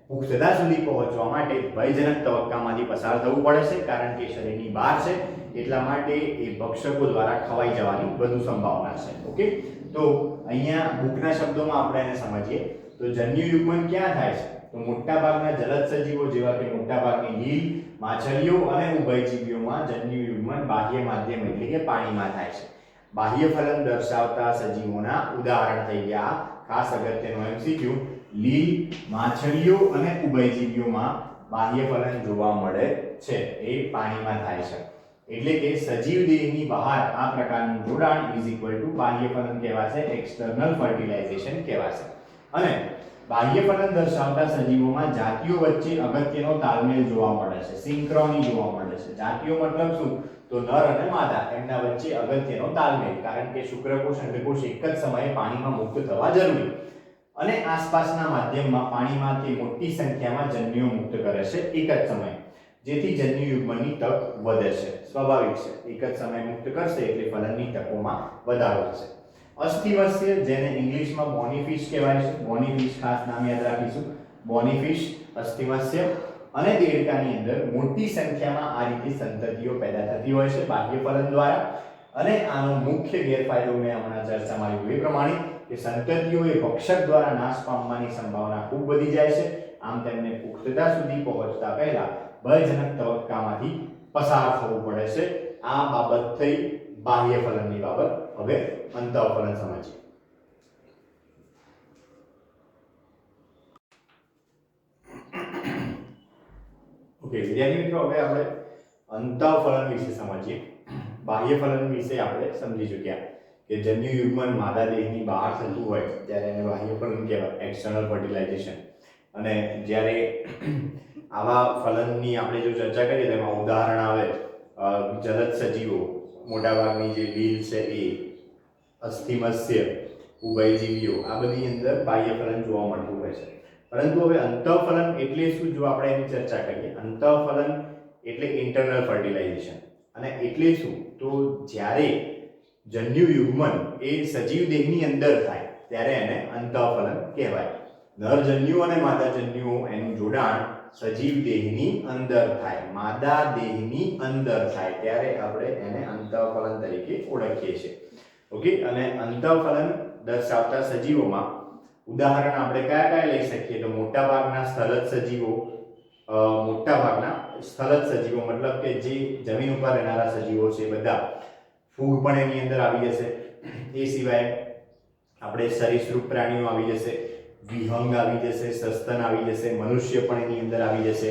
પુખ્તતા સુધી પહોંચવા માટે ભયજનક તબક્કામાંથી પસાર થવું પડે છે, કારણ કે શરીરની બહાર છે એટલા માટે એ ભક્ષકો દ્વારા ખવાઈ જવાની વધુ સંભાવના છે. ઓકે, તો અહીંયા બુકના શબ્દોમાં આપણે એને સમજીએ તો જન્યુ યુગ્મન ક્યાં થાય છે? તો મોટાભાગના જલદ સજીવો જેવા કે મોટાભાગની લીલ, માછલીઓ અને ઉભયજીવીઓમાં જન્યુ યુગ્મન બાહ્ય માધ્યમ એટલે કે પાણીમાં થાય છે. બાહ્ય ફલન દર્શાવતા સજીવોના ઉદાહરણ થઈ ગયા ખાસ અગત્યનો એમસીક્યુ. લીલ, માછલીઓ અને ઉભયજીવીઓમાં બાહ્ય ફલન જોવા મળે છે એ પાણીમાં થાય છે. એટલે કે સજીવ દેહની બહાર આ પ્રકારનું જોડાણ બાહ્ય ફલન કહેવાશે, એક્સટર્નલ ફર્ટિલાઇઝેશન કહેવાશે. અને બાહ્ય ફલન દર્શાવતા સજીવોમાં જાતિઓ વચ્ચે અગત્યનો તાલમેલ જોવા મળે છે, સિંક્રોની જોવા મળે છે. જાતિઓ મતલબ શું? તો નર અને માદા એમના વચ્ચે અગત્યનો તાલમેલ, કારણ કે શુક્રકોષ અંડકોષ એક જ સમયે પાણીમાં મુક્ત થવા જરૂરી અને આસપાસના માધ્યમમાં પાણીમાં તે મોટી સંખ્યામાં જન્યુઓ મુક્ત કરે છે એક જ સમયે, જેથી જન્યુ યુગ્મનની તક વધે છે. સ્વાભાવિક છે, એક જ સમયે મુક્ત કરશે એટલે ફલનની તકોમાં વધારો થશે. અસ્થિવસ્ય જેને ઇંગ્લિશમાં બોનીફિશ કહેવાય છે, બોનીફિશ ખાસ નામ યાદ રાખીશું, બોનીફિશ, અસ્થિવસ્ય અને દેડકાની અંદર મોટી સંખ્યામાં આ રીતે સંતતિઓ પેદા થતી હોય છે બાહ્ય ફલન દ્વારા. અને આનો મુખ્ય ગેરફાયદો મેં હમણાં ચર્ચામાં લીધું એ પ્રમાણે કે સંતતિઓ એ ભક્ષક દ્વારા નાશ પામવાની સંભાવના ખૂબ વધી જાય છે. આમ તેમને પુખ્તતા સુધી પહોંચતા પહેલા ભયજનક તબક્કામાંથી પસાર થવું પડે છે. આ બાબત થઈ બાહ્ય ફલનની બાબત. હવે અંતઃફલન સમજીએ. ઓકે વિદ્યાર્થી મિત્રો, હવે આપણે અંતઃફલન વિશે સમજીએ. બાહ્ય ફલન વિશે આપણે સમજી ચૂક્યા કે જન્યુ યુગ્મન માદા દેહની બહાર થતું હોય ત્યારે એને બાહ્ય ફલન કહેવાય, એક્સટર્નલ ફર્ટિલાઇઝેશન. અને જ્યારે આવા ફલનની આપણે જો ચર્ચા કરીએ તેમાં ઉદાહરણ આવે જલદ સજીવો, મોટાભાગની જે લીલ છે એ, અસ્થિમત્સ્ય, ઉભયજીવીઓ, આ બધી અંદર બાહ્ય ફલન જોવા મળતું હોય છે. પરંતુ હવે અંતઃફલન એટલે શું, જો આપણે એની ચર્ચા કરીએ. અંતઃફલન એટલે ઇન્ટરનલ ફર્ટિલાઇઝેશન. અને એટલે શું, તો જ્યારે જન્યુ યુગ્મન એ સજીવ દેહની અંદર થાય ત્યારે એને અંતઃફલન કહેવાય. નરજન્યુ અને માદાજન્યુઓ એનું જોડાણ સજીવ દેહની અંદર થાય, માદા દેહની અંદર થાય ત્યારે આપણે એને અંતઃફલન તરીકે ઓળખીએ છીએ. ઓકે, અને અંતઃફલન દર્શાવતા સજીવોમાં ઉદાહરણ આપણે કયા કયા લઈ શકીએ, તો મોટાભાગના સ્થળજ સજીવો, મતલબ કે જે જમીન ઉપર રહેનારા સજીવો છે બધા. ફૂગ પણ એની અંદર આવી જશે. એ સિવાય આપણે સરીસૃપ પ્રાણીઓ આવી જશે, વિહંગ આવી જશે, સસ્તન આવી જશે, મનુષ્ય પણ એની અંદર આવી જશે.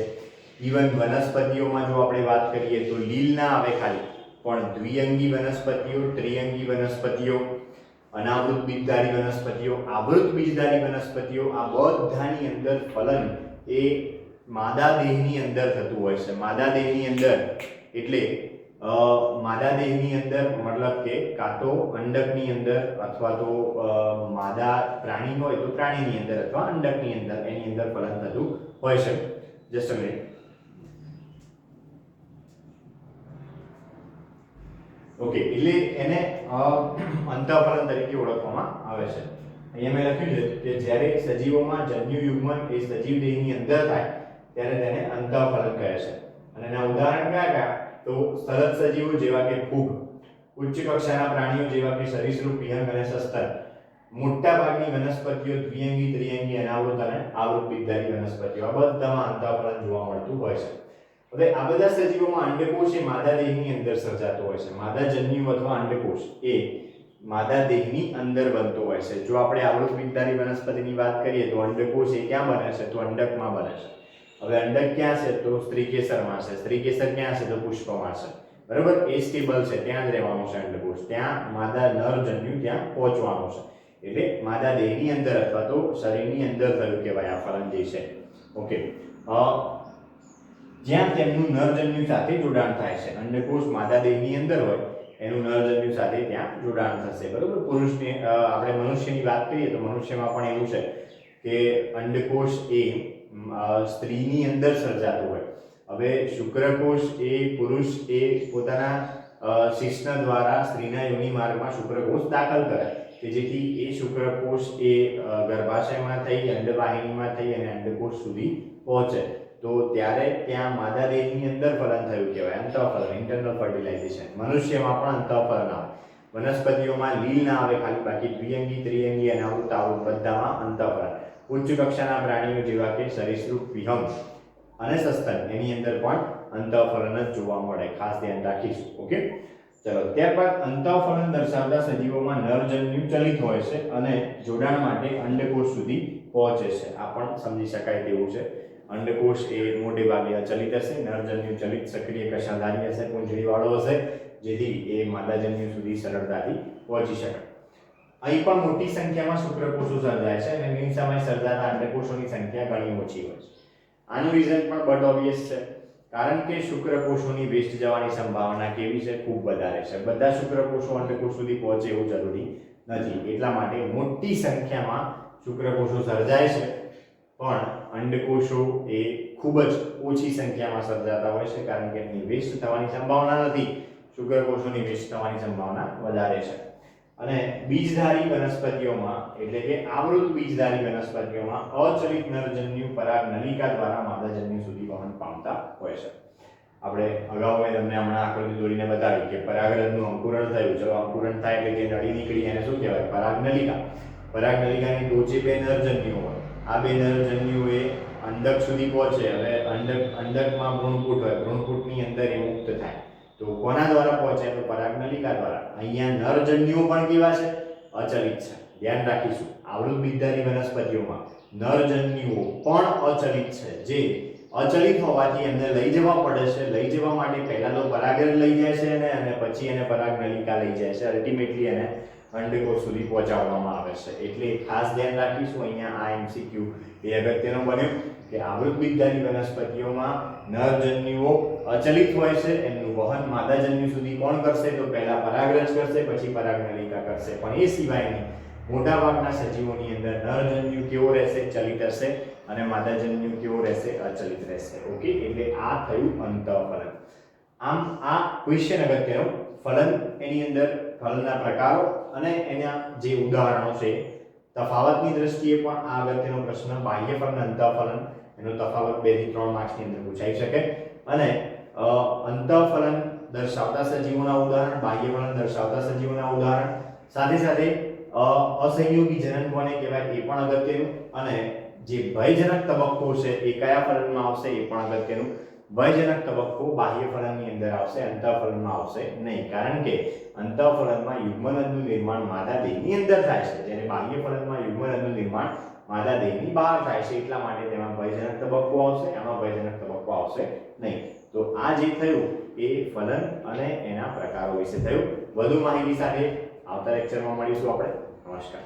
ઇવન વનસ્પતિઓમાં જો આપણે વાત કરીએ તો લીલ ના આવે ખાલી, પણ દ્વિઅંગી વનસ્પતિઓ, ત્રિઅંગી વનસ્પતિઓ, અનાવૃત બીજધારી વનસ્પતિઓ, આવૃત બીજધારી વનસ્પતિઓ, આ બધાની અંદર ફલન એ માદા દેહની અંદર થતું હોય છે. માદા દેહની અંદર એટલે માદા દેહની અંદર મતલબ કે કાં તો અંડકની અંદર અથવા તો માદા પ્રાણી હોય તો પ્રાણીની અંદર અથવા અંડકની અંદર એની અંદર ફલન થતું હોય છે. Just a minute. ઓકે, એટલે એને અંતઃફલન તરીકે ઓળખવામાં આવે છે. અહીંયા મેં લખ્યું છે કે જ્યારે સજીવોમાં જન્યુ યુગ્મન એ સજીવ દેહની અંદર થાય ત્યારે તેને અંતઃફલન કહે છે. અને એના ઉદાહરણ કયા કયા, તો સ્થળજ સજીવો જેવા કે ફૂગ, ઉચ્ચ કક્ષાના પ્રાણીઓ જેવા કે સરીસૃપ, વિહંગ અને સસ્તન, મોટા ભાગની વનસ્પતિઓ, દ્વિઅંગી, ત્રિઅંગી, અનાવૃત અને આવૃત બીજધારી વનસ્પતિઓ, આ બધામાં અંતઃફલન જોવા મળતું હોય છે. હવે આ બધા સજીવોમાં અંડકોશ એ માદા દેહની અંદર સર્જાતો હોય છે. માદાજન્યુ અથવા અંડકોશ એ માદા દેહની અંદર બનતો હોય છે. જો આપણે આવૃત બીજધારી વનસ્પતિની વાત કરીએ તો અંડકોશ એ ક્યાં બને છે, તો અંડકમાં બને છે. હવે અંડક ક્યાં છે, તો સ્ત્રીકેસરમાં છે. સ્ત્રીકેસર ક્યાં છે, તો પુષ્પમાં છે. બરાબર, એ સ્ટેબલ છે, ત્યાં જ રહેવાનું છે અંડકોશ. ત્યાં માદા નરજન્યુ ત્યાં પહોંચવાનું છે. એટલે માદા દેહની અંદર અથવા તો શરીરની અંદર થયું કહેવાય આ ફલન જે છે. ઓકે, જ્યાં તેમનું નરજન્યુ સાથે જોડાણ થાય છે. અંડકોશ માદા દેહની અંદર હોય, એનું નરજન્યુ સાથે ત્યાં જોડાણ થશે. બરાબર, પુરુષને આપણે મનુષ્યની વાત કરીએ તો મનુષ્યમાં પણ એવું છે કે અંડકોશ એ સ્ત્રીની અંદર સર્જાતું હોય. હવે શુક્રકોશ એ પુરુષ એ પોતાના શિશ્ન દ્વારા સ્ત્રીના યોનિ માર્ગમાં શુક્રકોશ દાખલ કરે કે જેથી એ શુક્રકોશ એ ગર્ભાશયમાં થઈ, અંડવાહિનીમાં થઈ અને અંડકોશ સુધી પહોંચે. તો ત્યારે ત્યાં માદા દેહની અંદર ફલન થયું કહેવાય, અંતઃફલન, ઇન્ટરનલ ફર્ટિલાઇઝેશન. મનુષ્યમાં પણ અંતઃફલન આવે. વનસ્પતિઓમાં લીલ ના આવે ખાલી, બાકી દ્વિઅંગી, ત્રિઅંગી અને આવૃત બધામાં અંતઃફલન. ઉચ્ચ કક્ષાના પ્રાણીઓ જેવા કે સરીસૃપ, વિહંગ અને સસ્તન એની અંદર પણ અંતઃફલન જ જોવા મળે. ખાસ ધ્યાન રાખીશું. ઓકે, ચલો ત્યારબાદ અંતઃફલન દર્શાવતા સજીવોમાં નરજન્યુ ચલિત હોય છે અને જોડાણ માટે અંડકોશ સુધી પહોંચે છે. આ પણ સમજી શકાય તેવું છે. અંડકોશ એ મોટે ભાગે અચલિત હશે, નરજન્યુ ચલિત, સક્રિય કશાધારી હશે, પૂંછડીવાળો હશે, જેથી એ માદાજન્યુ સુધી સરળતાથી પહોંચી શકે. અહીં પણ મોટી સંખ્યામાં શુક્રકોષો સર્જાય છે અને એની સામે સર્જાતા અંડકોષોની સંખ્યા ઘણી ઓછી હોય છે. આનું રીઝન પણ બટ ઓબ્વિયસ છે, કારણ કે શુક્રકોષોની વેસ્ટ જવાની સંભાવના કેવી છે, ખૂબ વધારે છે. બધા શુક્રકોષો અંડકોષ સુધી પહોંચે એવું જરૂરી નથી. એટલા માટે મોટી સંખ્યામાં શુક્રકોષો સર્જાય છે, પણ અંડકોષો એ ખૂબ જ ઓછી સંખ્યામાં સર્જાતા હોય છે, કારણ કે એની વેસ્ટ થવાની સંભાવના નથી, શુક્રકોષોની વેસ્ટ થવાની સંભાવના વધારે છે. અને બીજધારી વનસ્પતિઓમાં એટલે કે આવૃત બીજધારી વનસ્પતિઓમાં અચલિત નરજન્યુ પરાગ નલિકા દ્વારા માદાજન્યુ સુધી વહન પામતા હોય છે. આપણે અગાઉ મેં તમને હમણાં આકૃતિ દોરીને બતાવી કે પરાગરજનું અંકુરણ થયું. ચલો અંકુરણ થાય એટલે કે નળી નીકળી, એને શું કહેવાય, પરાગ નલિકા. પરાગ નલિકાની ટોચે બે નરજન્યુઓ હોય. આ બે નરજન્યુઓ એ અંડક સુધી પહોંચે. હવે અંડકમાં ભ્રૂણપૂટ હોય, ભ્રૂણપૂટની અંદર એ મુક્ત થાય. તો કોના દ્વારા પહોંચે, તો પરાગ નલિકા દ્વારા. અહીંયા નરજન્યુઓ પણ કેવા છે, અચલિત છે. ધ્યાન રાખીશું, આવૃત બીજધારી વનસ્પતિઓમાં નરજન્યુઓ પણ અચલિત છે. જે અચલિત હોવાથી એમને લઈ જવા પડે છે. લઈ જવા માટે પહેલા તો પરાગરજ લઈ જાય છે અને પછી એને પરાગનલિકા લઈ જાય છે. અલ્ટિમેટલી એને અંડકોષ સુધી પહોંચાડવામાં આવે છે. એટલે ખાસ ધ્યાન રાખીશું અહીંયા આ એમસીક્યુ એ અગત્યનો બન્યો કે આવૃતબીજધારી વનસ્પતિઓમાં નરજન્યુઓ અચલિત હોય છે. એમનું વહન માદાજન્યુ સુધી કોણ કરશે? તો પહેલા પરાગરજ કરશે, પછી પરાગનલિકા કરશે. પણ એ સિવાયની મોટાભાગના સજીવોની અંદર નરજન્યુ કેવો રહેશે? ચલિત હશે અને માદાજન્યુ કેવો રહેશે? અચલિત રહેશે. ઓકે, એટલે આ થયું અંતઃફલન. આમ આ ક્વેશ્ચન અગત્યનો. ફલન એની અંદર ફલનના પ્રકારો અને એના જે ઉદાહરણો છે, તફાવતની દ્રષ્ટિએ પણ આ અગત્યનો પ્રશ્ન. બાહ્ય ફલન, અંતઃફલન, એનો તફાવત 2 થી 3 માર્ક્સની અંદર પૂછાઈ શકે. અને અંતઃફલન દર્શાવતા સજીવોના ઉદાહરણ, બાહ્ય ફલન દર્શાવતા સજીવોના ઉદાહરણ, સાથે સાથે અસહયોગી જનન કોને કહેવાય એ પણ અગત્યનું. અને જે ભયજનક તબક્કો છે એ કયા ફલનમાં આવશે એ પણ અગત્યનું. ભયજનક તબક્કો બાહ્ય ફલનની અંદર આવશે, અંતઃફલનમાં આવશે નહીં. કારણ કે અંતઃફલનમાં યુગ્મનદનું નિર્માણ માદા દેહની અંદર થાય છે, જ્યારે બાહ્ય ફલનમાં યુગ્મનદનું નિર્માણ માદા દેહની બહાર થાય છે. એટલા માટે તેમાં ભયજનક તબક્કો આવશે, એમાં ભયજનક તબક્કો આવશે નહીં. તો આ જે થયું એ ફલન અને એના પ્રકારો વિશે થયું. વધુ માહિતી સાથે આવતા લેક્ચરમાં મળીશું આપણે. નમસ્કાર.